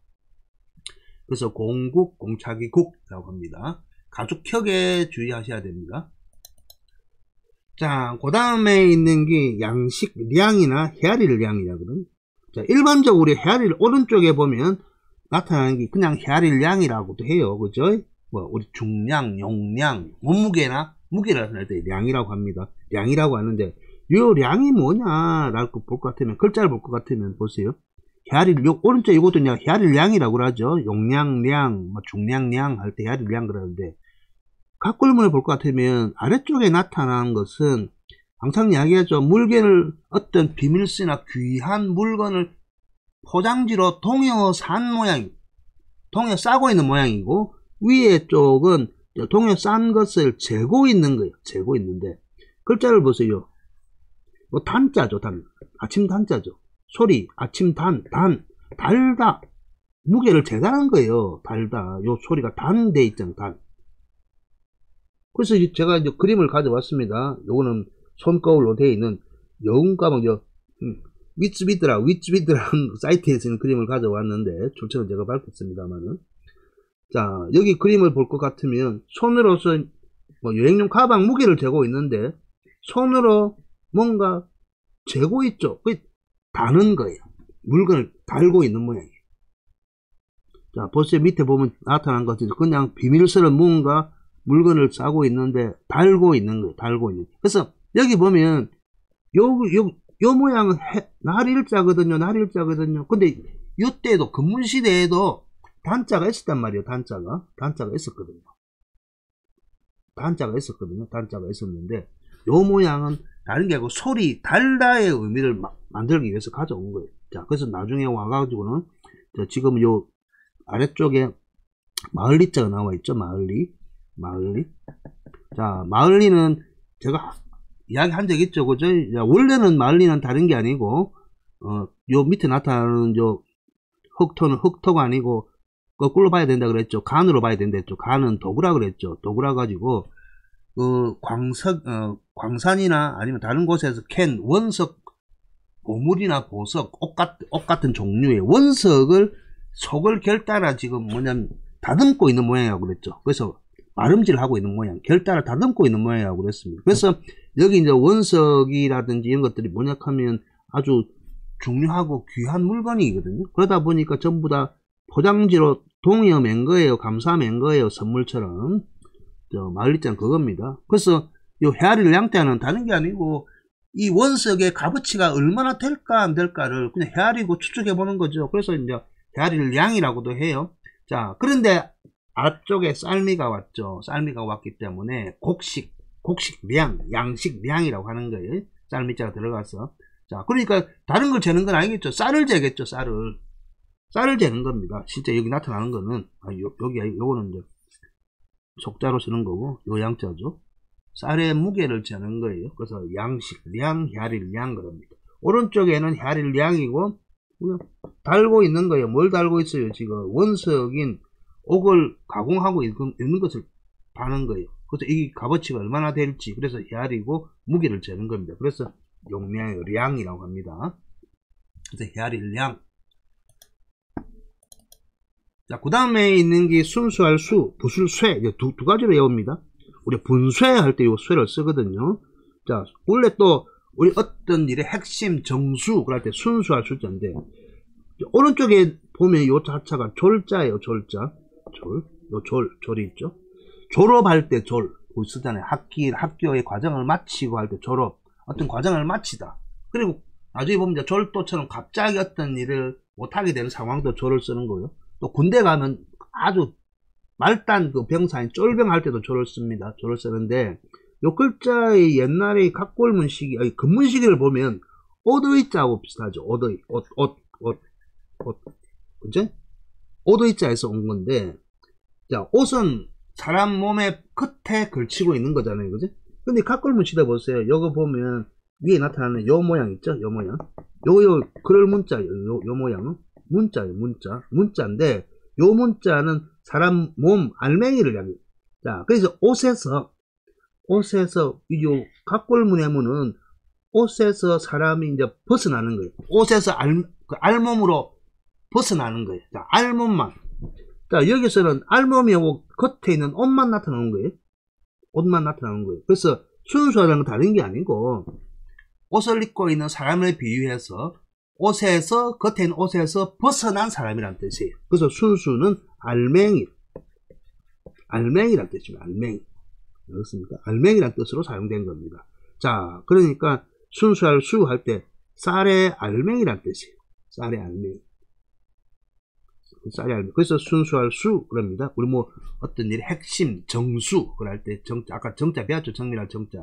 그래서 공국, 공차기국이라고 합니다. 가죽혈에 주의하셔야 됩니다. 자, 그 다음에 있는 게 양식 량이나 헤아릴 량이라거든. 자, 일반적으로 헤아릴 오른쪽에 보면 나타나는 게 그냥 헤아릴 량이라고도 해요. 그죠? 뭐, 우리 중량, 용량, 몸무게나 무게를 나타낼 때 량이라고 합니다. 량이라고 하는데, 요 량이 뭐냐라고 볼 것 같으면, 글자를 볼 것 같으면 보세요. 헤아릴, 오른쪽 이것도 그냥 헤아릴 량이라고 그러죠. 용량량, 뭐 중량량 할 때 헤아릴 량 그러는데, 각골문을 볼 것 같으면 아래쪽에 나타난 것은 항상 이야기하죠. 물건을 어떤 비밀스나 귀한 물건을 포장지로 동여 산 모양, 동여 싸고 있는 모양이고 위에 쪽은 동여 싼 것을 재고 있는 거예요. 재고 있는데 글자를 보세요. 뭐 단자죠. 단. 아침 단자죠. 소리 아침 달다. 무게를 재다는 거예요. 달다. 요 소리가 단 돼 있잖아요. 단. 그래서 제가 이제 그림을 가져왔습니다. 요거는 손거울로 되어 있는 여운가방, 위츠비드라는 사이트에서 있는 그림을 가져왔는데, 출처는 제가 밝혔습니다만은. 자, 여기 그림을 볼 것 같으면, 손으로서, 뭐, 여행용 가방 무게를 재고 있는데, 손으로 뭔가 재고 있죠. 다는 거예요. 물건을 달고 있는 모양이에요. 자, 보세요. 밑에 보면 나타난 것이 그냥 비밀스러운 뭔가 물건을 싸고 있는데 달고 있는 거예요. 달고 있는. 그래서 여기 보면 요 모양은 날일자거든요. 날일자거든요. 근데 이때도 근문시대에도 단자가 있었단 말이에요. 단자가 있었거든요. 단자가 있었는데 요 모양은 다른 게 아니고 소리 달다의 의미를 만들기 위해서 가져온 거예요. 자, 그래서 나중에 와가지고는 지금 요 아래쪽에 마을리자가 나와 있죠. 마을리. 자, 마을리는 제가 이야기 한 적 있죠. 그죠? 원래는 마을리는 다른 게 아니고, 요 밑에 나타나는 요 흑토는 흑토가 아니고, 거꾸로 봐야 된다 그랬죠. 간으로 봐야 된다 했죠. 간은 도구라 그랬죠. 도구라 가지고, 광산이나 아니면 다른 곳에서 캔 원석, 보물이나 보석, 옷 같은 종류의 원석을 속을 결따라 지금 뭐냐면 다듬고 있는 모양이라고 그랬죠. 그래서 마름질 하고 있는 모양, 결따라 다듬고 있는 모양이라고 그랬습니다. 그래서 여기 이제 원석이라든지 이런 것들이 뭐냐 하면 아주 중요하고 귀한 물건이거든요. 그러다 보니까 전부 다 포장지로 동여 맨 거예요. 감사 맨 거예요. 선물처럼. 마을리자는 그겁니다. 그래서 요 헤아릴 양떼는 다른 게 아니고 이 원석의 값어치가 얼마나 될까 안 될까를 그냥 헤아리고 추측해 보는 거죠. 그래서 이제 헤아릴 양이라고도 해요. 자, 그런데 앞쪽에 쌀미가 왔죠. 쌀미가 왔기 때문에 곡식량, 양식량이라고 하는 거예요. 쌀미자가 들어가서. 자, 그러니까 다른 걸 재는 건 아니겠죠. 쌀을 재겠죠. 쌀을 재는 겁니다. 실제 여기 나타나는 거는 요거는 이제 속자로 쓰는 거고 요 양자죠. 쌀의 무게를 재는 거예요. 그래서 양식량, 헤아릴량 그럽니다. 오른쪽에는 헤아릴량이고 달고 있는 거예요. 뭘 달고 있어요? 지금 원석인 옥을 가공하고 있는 것을 파는 거예요. 그래서 이 값어치가 얼마나 될지 그래서 헤아리고 무게를 재는 겁니다. 그래서 용량의 량이라고 합니다. 그래서 헤아릴량. 자, 그 다음에 있는 게 순수할 수, 부술쇠. 두 가지로 외웁니다. 우리 분쇠할 때 이 쇠를 쓰거든요. 자, 원래 또 우리 어떤 일의 핵심 정수 그럴 때 순수할 수자인데 오른쪽에 보면 이 자체가 졸자예요. 졸자. 졸이 있죠. 졸업할 때 쓰잖아요. 학교의 과정을 마치고 할 때 졸업. 어떤 과정을 마치다. 그리고 나중에 보면 이제 졸도처럼 갑자기 어떤 일을 못하게 되는 상황도 졸을 쓰는 거예요. 또 군대 가면 아주 말단 그 병사인 쫄병 할 때도 졸을 씁니다. 졸을 쓰는데, 요 글자의 옛날의 각골문시기, 근문시기를 보면, 오드의자하고 비슷하죠. 그죠? 오드의자에서 온 건데, 자, 옷은 사람 몸의 끝에 걸치고 있는 거잖아요. 그죠? 근데 각골문시대 보세요. 요거 보면, 위에 나타나는 요 모양 있죠? 요 모양. 그럴 문자예요. 요 모양은. 문자인데, 요 문자는 사람 몸 알맹이를 향해. 자, 그래서 옷에서 요 각골문해문은 옷에서 사람이 이제 벗어나는 거예요. 옷에서 알몸으로 벗어나는 거예요. 자, 알몸만. 자, 여기서는 알몸이하고 겉에 있는 옷만 나타나는 거예요. 옷만 나타나는 거예요. 그래서 순수하다는 건 다른 게 아니고, 옷을 입고 있는 사람을 비유해서 겉에 있는 옷에서 벗어난 사람이란 뜻이에요. 그래서 순수는 알맹이란 뜻입니다. 알맹이. 그렇습니까? 알맹이란 뜻으로 사용된 겁니다. 자, 그러니까 순수할 수 할 때 쌀의 알맹이란 뜻이에요. 쌀의 알맹이. 그래서 순수할 수 그럽니다. 우리 뭐 어떤 일의 핵심 정수 그럴 때 아까 정자 배웠죠. 정밀할 정자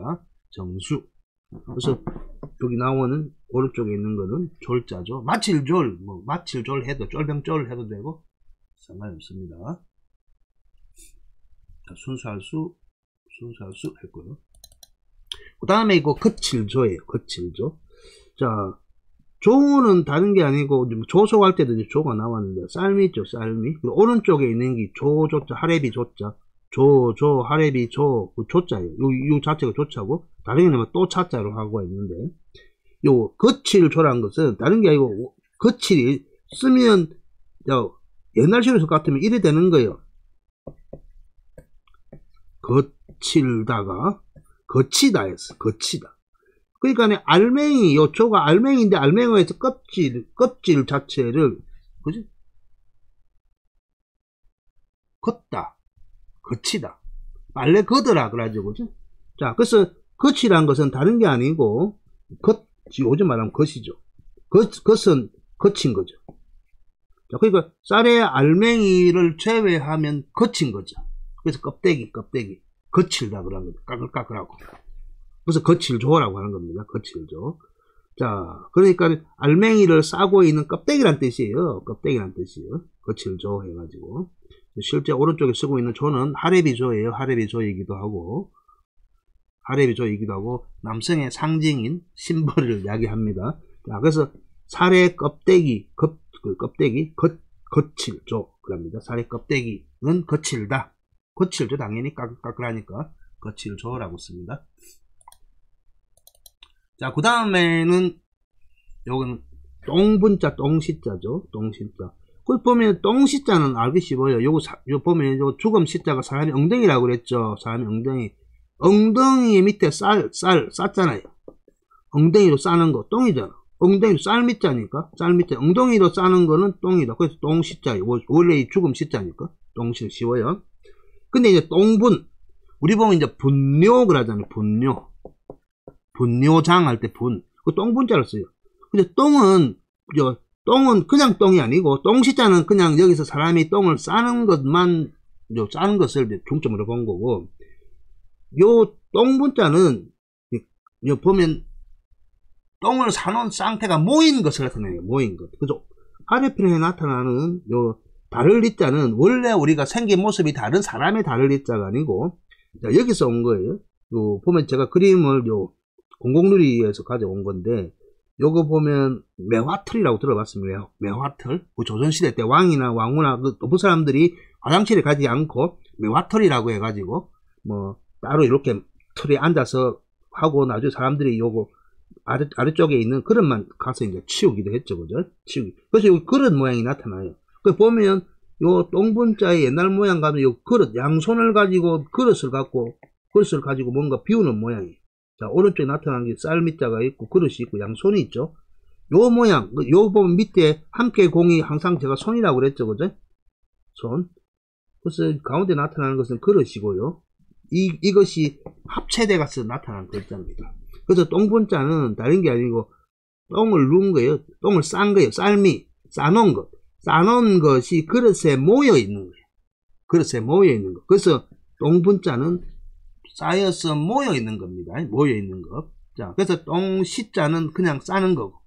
정수. 그래서 여기 나오는 오른쪽에 있는 거는 졸자죠. 마칠졸 해도 쫄병졸 해도 되고 상관이 없습니다. 자, 순수할 수 했고요. 그 다음에 이거 거칠조예요. 거칠조. 자, 조는 다른 게 아니고 조속할 때도 이제 조가 나왔는데 쌀미 있죠. 쌀미. 그리고 오른쪽에 있는 게 조자 하래비 조자. 하래비 그 조자예요. 요 자체가 조자고 다른 게는 또 차자로 하고 있는데 요 거칠조란 것은 다른 게 아니고 거칠이 쓰면 옛날식으로 같으면 이래 되는 거예요. 거칠다가 거치다 했어. 거치다. 그러니까 알맹이 요 조가 알맹이인데 알맹이에서 껍질 자체를 그지? 걷다. 거치다. 빨래 걷어라 그러죠. 그죠? 자, 그래서 거치란 것은 다른 게 아니고 요즘 말하면 겉이죠. 겉은 거친 거죠. 자, 그러니까 쌀의 알맹이를 제외하면 거친 거죠. 그래서 껍데기 거칠다 그런 거죠. 까끌까끌하고. 그래서 거칠조라고 하는 겁니다. 거칠조. 자, 그러니까 알맹이를 싸고 있는 껍데기란 뜻이에요. 거칠조 해가지고. 실제 오른쪽에 쓰고 있는 조는 하래비조예요. 하래비조이기도 하고 남성의 상징인 심벌을 이야기합니다. 자, 그래서 쌀의 껍데기 거칠조 그럽니다. 쌀의 껍데기는 거칠다. 거칠조 당연히 까끌까끌하니까 거칠조라고 씁니다. 자, 그 다음에는 요거는 똥분자 똥시자죠. 똥시자. 그 보면 똥시자는 알기 쉽어요. 요거 보면 요 죽음 시자가 사람이 엉덩이라고 그랬죠. 사람이 엉덩이 밑에 쌌잖아요. 엉덩이로 싸는 거 똥이잖아. 엉덩이로 쌀밑자니까 쌀밑자 엉덩이로 싸는 거는 똥이다. 그래서 똥시자예요. 원래 이 죽음 시자니까 똥시 쉬워요. 근데 이제 똥분 우리 보면 이제 분뇨 그러잖아요. 분뇨장 할 때 그 똥분자를 써요. 근데 똥은 그냥 똥이 아니고 똥시자는 그냥 여기서 사람이 똥을 싸는 것만 싸는 것을 중점으로 본 거고 요 똥분자는 보면 똥을 사놓은 상태가 모인 것을 나타내요. 모인 것. 그죠? 아래편에 나타나는 요 다를 리자는 원래 우리가 생긴 모습이 다른 사람의 다를 리자가 아니고 자, 여기서 온 거예요. 요 보면 제가 그림을 공공누리에서 가져온 건데 요거 보면 매화틀이라고 들어봤습니다. 매화틀. 그 조선시대 때 왕이나 왕후나 그 높은 사람들이 화장실에 가지 않고 매화틀이라고 해가지고 따로 이렇게 틀에 앉아서 하고 나중에 사람들이 요거 아래쪽에 있는 그릇만 가서 이제 치우기도 했죠. 그죠? 그래서 여기 그릇 모양이 나타나요. 그 보면 요 똥분자의 옛날 모양 가면 요 그릇 양손을 가지고 그릇을 가지고 뭔가 비우는 모양이에요. 자, 오른쪽에 나타나는 게 쌀밑자가 있고 그릇이 있고 양손이 있죠. 요 모양, 요 보면 밑에 함께 공이 항상 제가 손이라고 그랬죠. 그죠? 손. 그래서 가운데 나타나는 것은 그릇이고요. 이것이 합체돼 가서 나타나는 글자입니다. 그래서 똥분자는 다른 게 아니고 똥을 누운 거예요. 똥을 싼 거예요. 싸놓은 것. 싸놓은 것이 그릇에 모여 있는 거예요. 그릇에 모여 있는 것. 그래서 똥분자는 쌓여서 모여 있는 겁니다. 모여 있는 것. 자, 그래서 똥시자는 그냥 싸는 거고.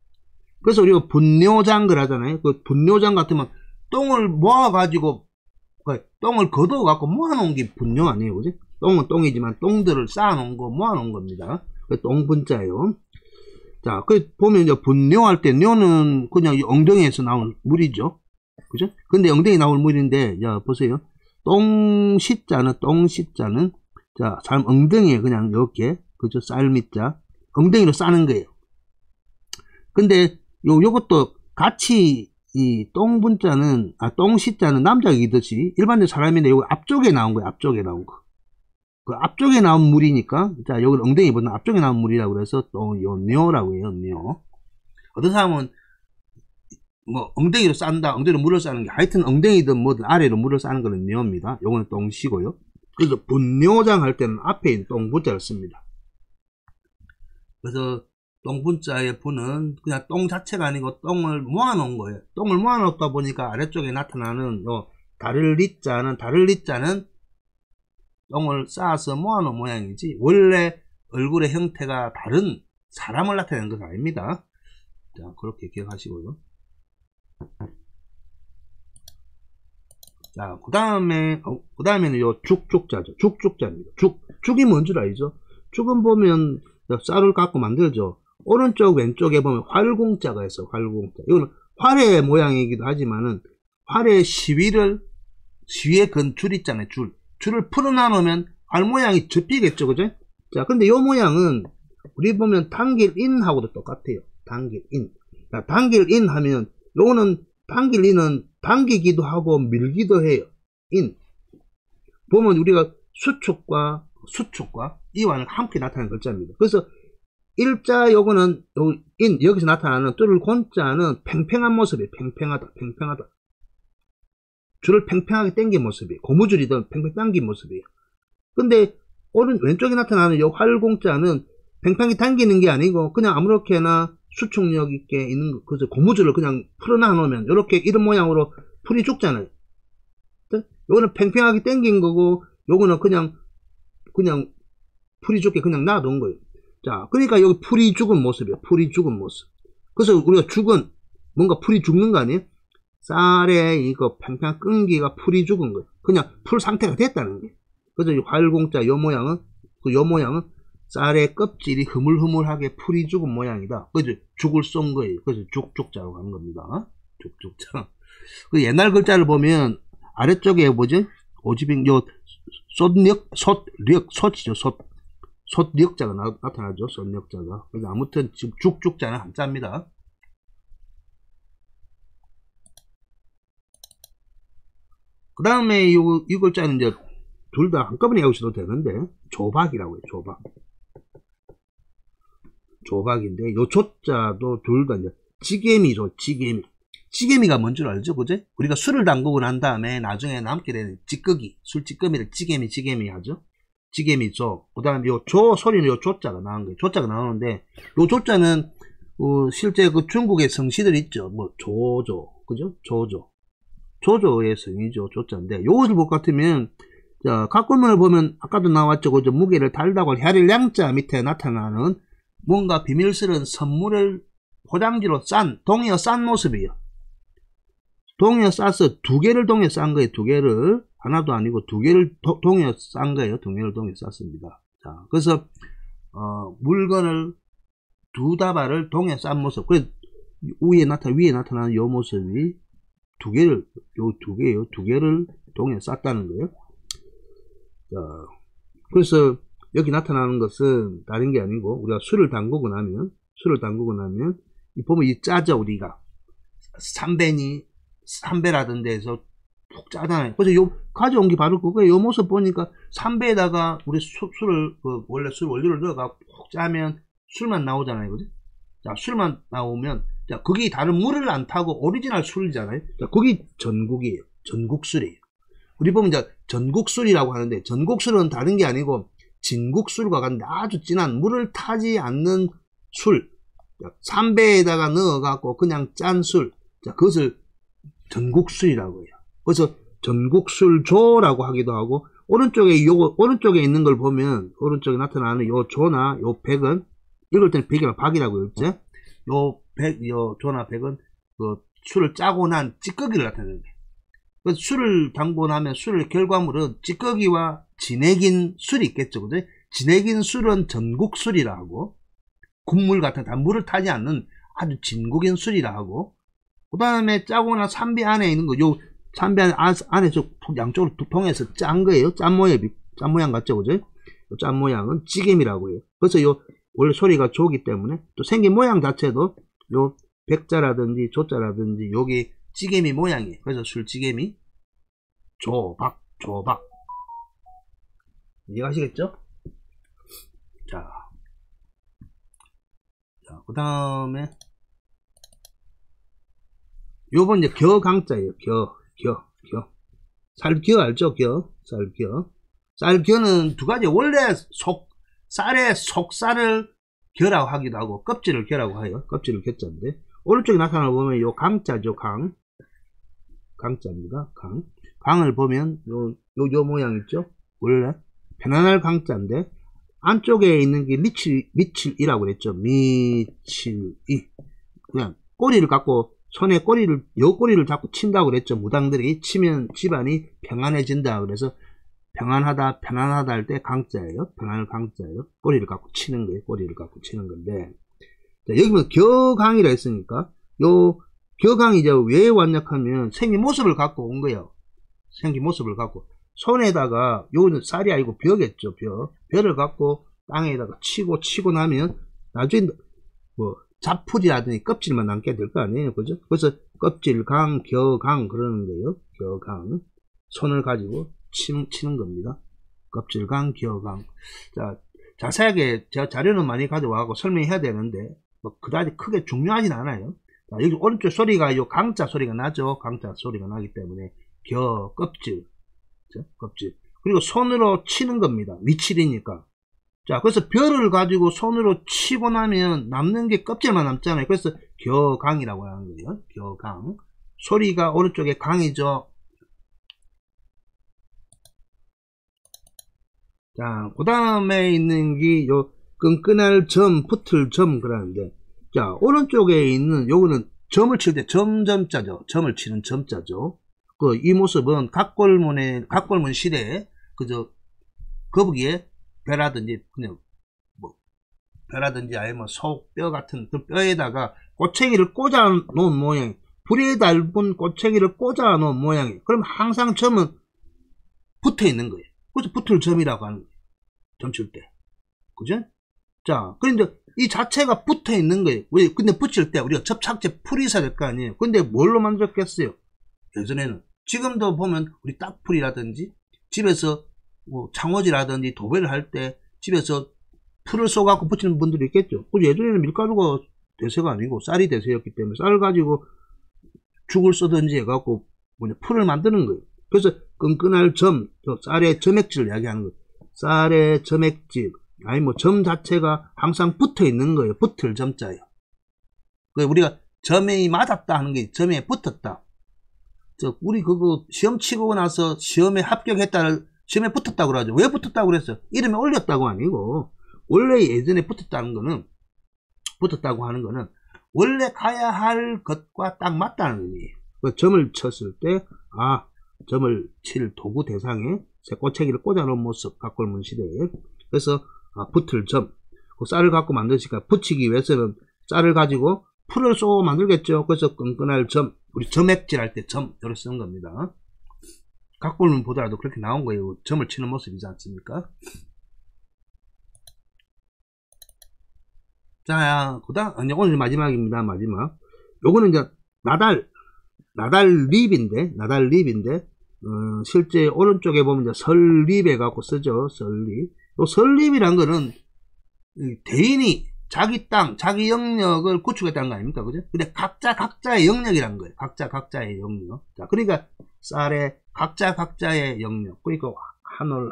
그래서 우리가 분뇨장글 하잖아요. 그 분뇨장 같으면 똥을 모아가지고, 똥을 걷어갖고 모아놓은 게 분뇨 아니에요. 그지? 똥은 똥이지만 똥들을 쌓아놓은 거 모아놓은 겁니다. 그 똥분자예요. 자, 그 보면 이제 분뇨할 때 뇨는 그냥 엉덩이에서 나온 물이죠. 그죠? 근데 엉덩이 나올 물인데, 자, 보세요. 똥시자는, 자, 사람 엉덩이에 그냥 이렇게, 그죠? 쌀밑자. 엉덩이로 싸는 거예요. 근데, 요것도 같이, 이 똥분자는, 똥시자는 남자이듯이 일반적인 사람인데, 요거 앞쪽에 나온 거예요. 앞쪽에 나온 거. 그 앞쪽에 나온 물이니까, 자, 여기 엉덩이보다 앞쪽에 나온 물이라고 그래서 또, 뇨라고 해요, 뇨. 어떤 사람은, 뭐, 엉덩이로 싼다, 엉덩이로 물을 싸는 게, 하여튼 엉덩이든 뭐든 아래로 물을 싸는 거는 뇨입니다. 요거는 똥시고요. 그래서 분뇨장 할 때는 앞에 있는 똥분자를 씁니다. 그래서 똥분자의 분은 그냥 똥 자체가 아니고 똥을 모아놓은 거예요. 똥을 모아놓다 보니까 아래쪽에 나타나는 요 다를 리자는 똥을 쌓아서 모아놓은 모양이지 원래 얼굴의 형태가 다른 사람을 나타내는 것은 아닙니다. 자, 그렇게 기억하시고요. 자, 그 다음에는 요 죽자죠. 죽자입니다. 죽이 뭔 줄 알죠? 죽은 보면 쌀을 갖고 만들죠. 오른쪽 왼쪽에 보면 활공자가 있어. 활공자. 이거는 활의 모양이기도 하지만은 활의 시위에 건 줄 있잖아요. 줄을 풀어놔 놓으면 활 모양이 접히겠죠. 그죠? 자, 근데 요 모양은 우리 보면 당길인하고도 똑같아요. 당길인. 자, 당길인 하면 요거는 당길인은 당기기도 하고 밀기도 해요. 보면 우리가 수축과 이와는 함께 나타나는 글자입니다. 그래서 일자 요거는 여기서 나타나는 뚫을 곤자는 팽팽한 모습이에요. 팽팽하다. 줄을 팽팽하게 당긴 모습이에요. 고무줄이든 팽팽 당긴 모습이에요. 근데 왼쪽에 나타나는 요 활공자는 팽팽히 당기는 게 아니고 그냥 아무렇게나 수축력 있게 있는 거. 그래서 고무줄을 그냥 풀어놔 놓으면 이렇게 이런 모양으로 풀이 죽잖아요. 요거는 팽팽하게 당긴 거고 요거는 그냥 풀이 죽게 그냥 놔둔 거예요. 자, 그러니까 여기 풀이 죽은 모습이에요. 풀이 죽은 모습. 그래서 우리가 뭔가 풀이 죽는 거 아니에요? 쌀에 이거 팽팽한 끈기가 풀이 죽은 거예요. 그냥 풀 상태가 됐다는 거예요. 그래서 이 활공자 요 모양은 쌀의 껍질이 흐물흐물하게 풀이 죽은 모양이다. 그래서 죽을 쏜 거예요. 그래서 죽자로 가는 겁니다. 죽자. 그 옛날 글자를 보면 아래쪽에 뭐죠? 오지빙 요 솥력자가 나타나죠. 솥력자가. 그래서 아무튼 지금 죽자는 한자입니다. 그 다음에 이 글자는 이제 둘 다 한꺼번에 외우셔도 되는데 조박이라고 해요. 조박인데 요 조자도 둘 다 이제 지게미죠. 지게미가 뭔 줄 알죠? 그죠? 우리가 술을 담그고 난 다음에 나중에 남게 되는 찌꺼기, 술 찌꺼기를 지게미 하죠. 지게미조. 그 다음에 요 소리는 요 조자가 나온 거예요. 조자가 나오는데 요 조자는 실제 그 중국의 성씨들 있죠. 뭐 조조, 그죠? 조조의 성이죠. 조자인데 요것을 볼 것 같으면 자, 각골문을 보면 아까도 나왔죠. 그죠? 무게를 달다고 혈일 양자 밑에 나타나는 뭔가 비밀스러운 선물을 포장지로 동이어 싼 모습이에요. 동이어 싸서 두 개를 동이어 싼 거예요. 두 개를 하나도 아니고 두 개를 동이어 싼 거예요. 두 개를 동이어 쌌습니다. 자, 그래서 물건을 두 다발을 동이어 싼 모습. 그래서 위에 나타나는 요 모습이 두 개를 동이어 쌌다는 거예요. 자, 그래서 여기 나타나는 것은 다른 게 아니고 우리가 술을 담그고 나면 보면 이 짜죠. 우리가 삼배라던 데서 푹 짜잖아요. 그래서 요 가져온 게 바로 그거예요. 요 모습 보니까 삼배에다가 우리 술을 원래 술 원료를 넣어가 푹 짜면 술만 나오잖아요. 그죠? 자, 술만 나오면 자, 거기 다른 물을 안 타고 오리지널 술이잖아요. 자, 거기 전국이에요. 전국술이에요. 우리 보면 이제 전국술이라고 하는데, 전국술은 다른 게 아니고 진국술과 같은 아주 진한 물을 타지 않는 술, 삼배에다가 넣어갖고 그냥 짠 술, 자, 그것을 전국술이라고 해요. 그래서 전국술조라고 하기도 하고, 오른쪽에 있는 걸 보면, 오른쪽에 나타나는 요 조나 요 백은, 읽을 때는 백이나 박이라고 읽지? 요 조나 백은 그 술을 짜고 난 찌꺼기를 나타내는 거예요. 그래서 술을 담고 나면 술의 결과물은 찌꺼기와 진액인 술이 있겠죠. 그죠? 진액인 술은 전국술이라 하고, 국물 같은 물을 타지 않는 아주 진국인 술이라 하고, 그 다음에 짜고나 삼배 안에 있는 거, 요 삼배 안에 양쪽으로 통해서 짠 거예요. 짠 모양 같죠, 그죠? 짠 모양은 찌개미라고 해요. 그래서 원래 소리가 조기 때문에 또 생긴 모양 자체도 요 백자라든지 조자라든지 여기 찌개미 모양이에요. 그래서 술찌개미, 조박. 이해가시겠죠? 자, 그 다음에 요번 이제 겨강자예요. 겨. 살겨 알죠? 쌀겨는 두 가지. 원래 쌀의 속살을 겨라고 하기도 하고 껍질을 겨라고 해요. 껍질을 겨자인데, 오른쪽에 나타나 보면 요 강자죠. 강자입니다. 강을 보면 요 모양 있죠? 원래 편안할 강자인데 안쪽에 있는 게 미칠이라고 그랬죠. 미칠이. 그냥 꼬리를 갖고 손에 요 꼬리를 잡고 친다고 그랬죠. 무당들이 치면 집안이 평안해진다. 그래서 평안하다, 편안하다 할 때 강자예요. 편안할 강자예요. 꼬리를 갖고 치는 거예요. 꼬리를 갖고 치는 건데. 자, 여기 보면 겨강이라 했으니까, 요 겨강이 이제 왜 왔냐 하면 생긴 모습을 갖고 온 거예요. 생긴 모습을 갖고. 손에다가, 요거는 쌀이 아니고 벼겠죠. 벼를 갖고 땅에다가 치고 나면 나중에 뭐 잡풀이라든지 껍질만 남게 될 거 아니에요. 그죠? 그래서 껍질강, 겨강 그러는 거예요. 겨강. 손을 가지고 치는 겁니다. 껍질강, 겨강. 자, 자세하게 제가 자료는 많이 가져와서 설명해야 되는데, 뭐, 그다지 크게 중요하진 않아요. 자, 여기 오른쪽 소리가 요 강자 소리가 나죠. 강자 소리가 나기 때문에, 껍질. 껍질. 그리고 손으로 치는 겁니다. 미칠이니까. 자, 그래서 벼를 가지고 손으로 치고 나면 남는 게 껍질만 남잖아요. 그래서 겨강이라고 하는 거예요. 겨강. 소리가 오른쪽에 강이죠. 자, 그 다음에 있는 게 요 끈끈할 점, 붙을 점 그러는데, 자, 오른쪽에 있는 요거는 점을 칠 때 점자죠. 점을 치는 점자죠. 이 모습은 각골문 시대에 거북이에 벼라든지 그냥 벼라든지 아니면 속, 뼈 같은 그 뼈에다가 꼬챙이를 꽂아 놓은 모양이, 불에 닮은 꼬챙이를 꽂아 놓은 모양이. 그럼 항상 점은 붙어 있는 거예요. 그래서 붙을 점이라고 하는 거예요. 점 칠 때. 그죠? 자, 그런데 이 자체가 붙어 있는 거예요. 왜? 근데 붙일 때 우리가 접착제 풀이 있어야 될 거 아니에요. 근데 뭘로 만들었겠어요? 예전에는. 지금도 보면 우리 딱풀이라든지 집에서 뭐 창호지라든지 도배를 할 때 집에서 풀을 쏘갖고 붙이는 분들이 있겠죠. 예전에는 밀가루가 대세가 아니고 쌀이 대세였기 때문에 쌀을 가지고 죽을 쏘든지 해갖고 풀을 만드는 거예요. 그래서 끈끈할 점, 쌀의 점액질을 이야기하는 거예요. 쌀의 점액질, 아니 뭐 점 자체가 항상 붙어 있는 거예요. 붙을 점자예요. 우리가 점에 맞았다 하는 게 점에 붙었다. 우리 그거 시험 치고 나서 시험에 합격했다를 시험에 붙었다고 그러죠. 왜 붙었다고 그랬어요? 이름에 올렸다고 아니고, 원래 예전에 붙었다고 하는 거는 원래 가야 할 것과 딱 맞다는 의미예요. 점을 쳤을 때, 점을 칠 도구 대상에 꼬챙이를 꽂아놓은 모습, 각골문 시대에. 그래서 붙을 점. 쌀을 갖고 만드시니까 붙이기 위해서는 쌀을 가지고 풀을 쏘고 만들겠죠. 그래서 끈끈할 점. 우리 점액질 할 때 점, 이렇게 쓰는 겁니다. 각골문 보더라도 그렇게 나온 거예요. 점을 치는 모습이지 않습니까? 자, 오늘 마지막입니다. 마지막. 요거는 이제 나달립인데, 실제 오른쪽에 보면 이제 설립 해갖고 쓰죠. 설립. 요 설립이란 거는 대인이 자기 땅, 자기 영역을 구축했다는 거 아닙니까? 그죠? 근데 각자의 영역이란 거예요. 각자의 영역. 자, 그러니까 쌀의 각자의 영역. 그러니까 하늘.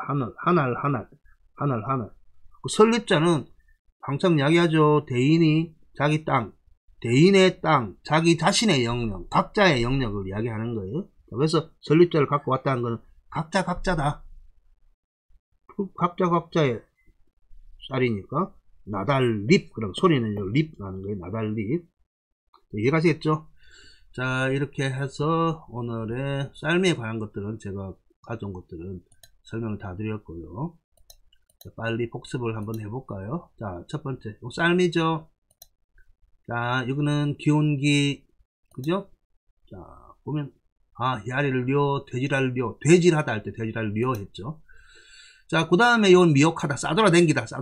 그 설립자는 항상 이야기하죠. 대인이 자기 땅, 대인의 땅, 자기 자신의 영역, 각자의 영역을 이야기하는 거예요. 그래서 설립자를 갖고 왔다는 것은 각자다. 각자의 쌀이니까 나달립, 그럼 소리는 립 나는 거예요. 나달립. 이해가시겠죠? 자, 이렇게 해서 오늘의 쌀미에 관한 것들은 제가 가져온 것들은 설명을 다 드렸고요. 자, 빨리 복습을 한번 해볼까요? 자, 첫 번째 쌀미죠. 자, 이거는 기온기, 그죠? 자, 보면 히아리를 려, 돼질하다 할 때 돼질할 려 했죠. 자, 그 다음에 이건 미혹하다, 싸돌아댕기다. 자,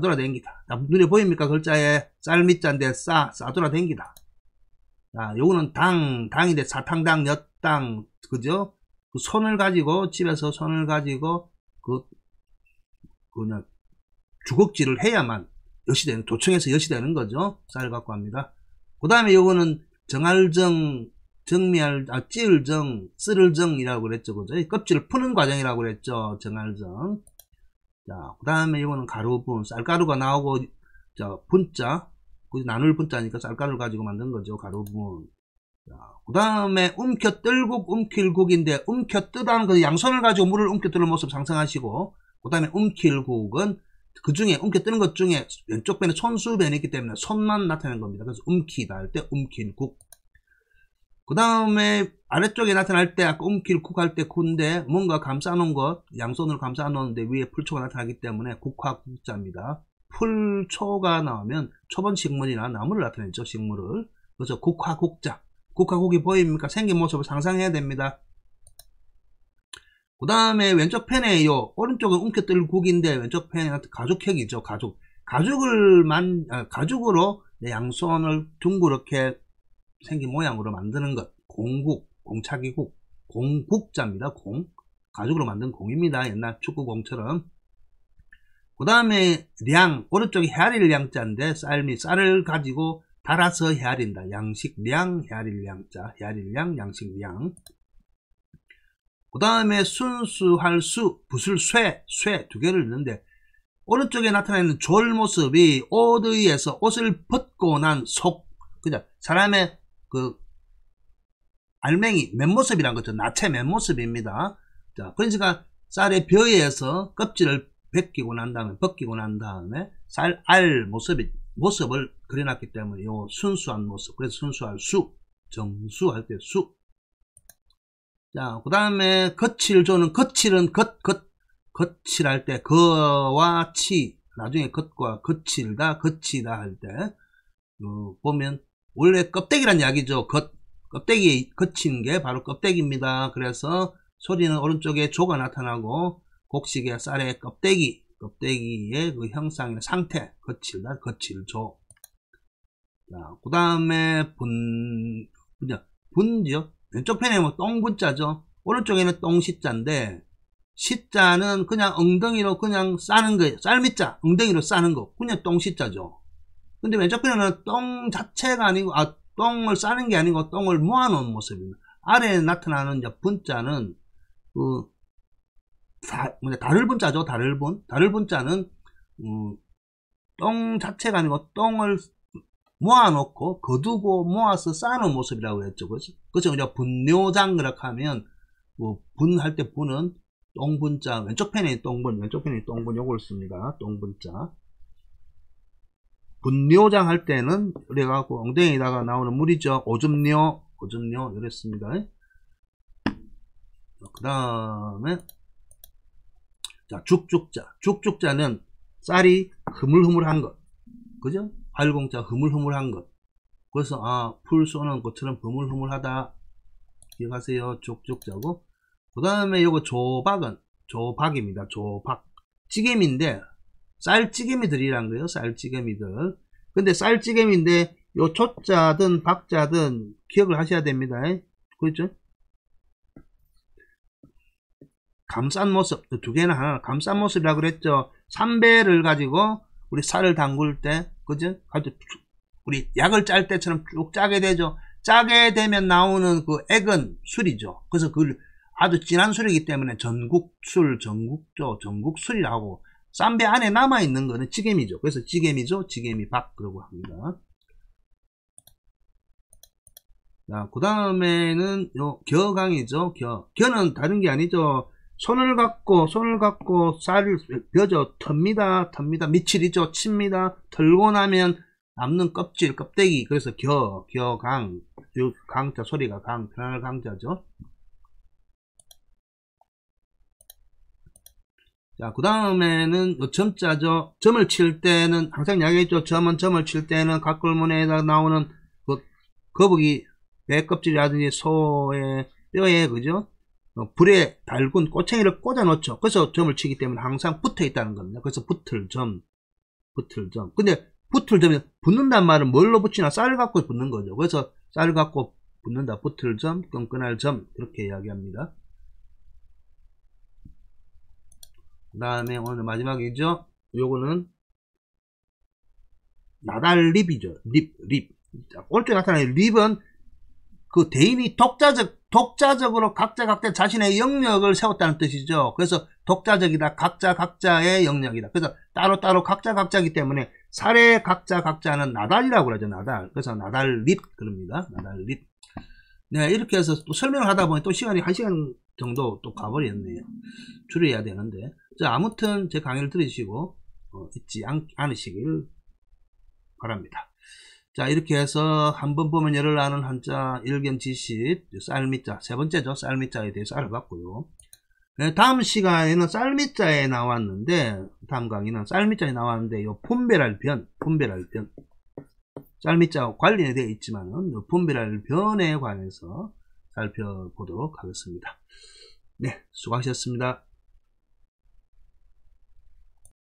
눈에 보입니까? 글자에 쌀미자인데 싸돌아댕기다. 자, 요거는 당인데 사탕당, 엿당, 그죠? 그 손을 가지고, 집에서 손을 가지고, 그냥 주걱질을 해야만 도청에서 엿이 되는 거죠. 쌀 갖고 합니다. 그 다음에 요거는 정알정, 찌을정, 쓸을정이라고 그랬죠. 그죠? 껍질을 푸는 과정이라고 그랬죠. 정알정. 자, 그 다음에 이거는 가루분, 쌀가루가 나오고, 분자, 나눌 분자니까 쌀가루를 가지고 만든 거죠. 가루분. 자, 그 다음에 움켜뜰국, 움킬국인데, 움켜뜨다는 그 양손을 가지고 물을 움켜뜨는 모습 상상하시고, 그 다음에 움킬국은 그 중에, 움켜뜨는 것 중에 왼쪽 변에 손수변이 있기 때문에 손만 나타내는 겁니다. 그래서 움키다 할 때 움킬국. 그 다음에 아래쪽에 나타날 때 아까 움킬국 할 때 군데 뭔가 감싸놓은 것, 양손으로 감싸놓는데 위에 풀초가 나타나기 때문에 국화국자입니다. 풀초가 나오면 초본 식물이나 나무를 나타내죠. 식물을. 그래서 국화국자. 국화국이 보입니까? 생긴 모습을 상상해야 됩니다. 그 다음에 왼쪽 펜에 오른쪽은 움켜뜰 국인데 왼쪽 펜에 가죽획이죠. 가죽으로 양손을 둥그렇게 생긴 모양으로 만드는 것. 공국, 공차기국, 공국자입니다. 가죽으로 만든 공입니다. 옛날 축구공처럼. 그 다음에 오른쪽이 헤아릴 량자인데 쌀을 가지고 달아서 헤아린다. 양식량, 헤아릴량자, 헤아릴량, 양식량. 그 다음에 순수할 붓을 쇠 두 개를 넣는데 오른쪽에 나타나는 졸 모습이 옷 위에서 옷을 벗고 난 그죠? 사람의 알맹이 맨모습이란 거죠. 나체 맨모습입니다. 자, 그러니까 쌀의 벼에서 껍질을 벗기고 난 다음에 쌀알 모습을 그려놨기 때문에 요 순수한 모습. 그래서 순수할 정수할 때 자, 그 다음에 거칠조는 거칠은 거칠할 때 거와 치, 나중에 것과 거칠다 할 때 보면 원래 껍데기란 이야기죠. 껍데기에 거친 게 바로 껍데기입니다. 그래서 소리는 오른쪽에 조가 나타나고 곡식의 쌀의 껍데기의 그 형상의 상태, 거칠다, 거칠조. 자, 그 다음에 분죠. 왼쪽 편에 똥분자죠. 오른쪽에는 똥시자인데, 시자는 그냥 엉덩이로 그냥 싸는 거예요. 쌀미자, 엉덩이로 싸는 거. 그냥 똥시자죠. 근데 왼쪽 편에는 똥 자체가 아니고, 똥을 싸는 게 아니고 똥을 모아놓은 모습입니다. 아래에 나타나는 분자는 다를 분자죠. 다를 분자는 똥 자체가 아니고 똥을 모아놓고 거두고 모아서 쌓는 모습이라고 했죠. 그렇죠? 우리가 분뇨장 그렇게 하면 분할 때 분은 똥분자, 왼쪽 편에 똥분 요걸 씁니다. 똥분자. 분뇨장 할 때는 그래갖고 엉덩이에다가 나오는 물이죠. 오줌뇨 이랬습니다. 그 다음에 자, 죽죽자는 쌀이 흐물흐물한 것, 그죠? 활공자 흐물흐물한 것. 그래서 풀 쏘는 것처럼 흐물흐물하다 기억하세요. 죽죽자고. 그 다음에 요거 조박입니다. 조박. 찌개미인데 쌀찌개미들이란 거예요. 쌀찌개미들. 근데 쌀찌개미인데 요 조자든 박자든 기억을 하셔야 됩니다. 그렇죠? 감싼 모습, 두 개나 하나 감싼 모습이라고 그랬죠. 삼배를 가지고 우리 쌀을 담글 때, 그죠? 우리 약을 짤 때처럼 쭉 짜게 되죠. 짜게 되면 나오는 그 액은 술이죠. 그래서 그걸 아주 진한 술이기 때문에 전국술, 전국조, 전국술이라고 쌈배 안에 남아있는 거는 찌개미죠. 그래서 찌개미죠. 찌개미밥 그러고 합니다. 자, 그 다음에는 요 겨강이죠. 겨는 다른 게 아니죠. 손을 갖고 쌀을 벼죠. 텁니다. 미칠이죠. 칩니다. 털고 나면 남는 껍질, 껍데기. 그래서 겨강. 요 강자 소리가 편안할 강자죠. 자, 그 다음에는 점자죠. 점을 칠 때는 항상 이야기했죠. 점을 칠 때는 각골문에다 나오는 그 거북이 배 껍질이라든지 소의 뼈에 그죠? 불에 달군 꼬챙이를 꽂아 놓죠. 그래서 점을 치기 때문에 항상 붙어 있다는 겁니다. 그래서 붙을점. 근데 붙을점이 붙는단 말은 뭘로 붙이나? 쌀을 갖고 붙는 거죠. 그래서 쌀을 갖고 붙는다. 붙을점, 끈끈할 점 이렇게 이야기합니다. 그 다음에 오늘 마지막이죠. 요거는 나달립이죠. 립. 오른쪽에 나타나는 립은 그 대인이 독자적으로 각자 자신의 영역을 세웠다는 뜻이죠. 그래서 독자적이다. 각자의 영역이다. 그래서 따로 각자이기 때문에 살의 각자는 나달이라고 그러죠. 나달. 그래서 나달립 그럽니다. 나달립. 네, 이렇게 해서 또 설명을 하다 보니 또 시간이 1시간 정도 또 가버렸네요. 줄여야 되는데. 자, 아무튼 제 강의를 들으시고 잊지 않으시길 바랍니다. 자, 이렇게 해서 한번 보면 열을 아는 한자, 일견지식, 쌀미자, 세 번째죠. 쌀미자에 대해서 알아봤고요. 네, 다음 시간에는 쌀미자에 나왔는데, 다음 강의는 쌀미자에 나왔는데, 요 분별할 변. 쌀미자와 관련이 되어 있지만은, 분별할 변에 관해서 살펴보도록 하겠습니다. 네, 수고하셨습니다.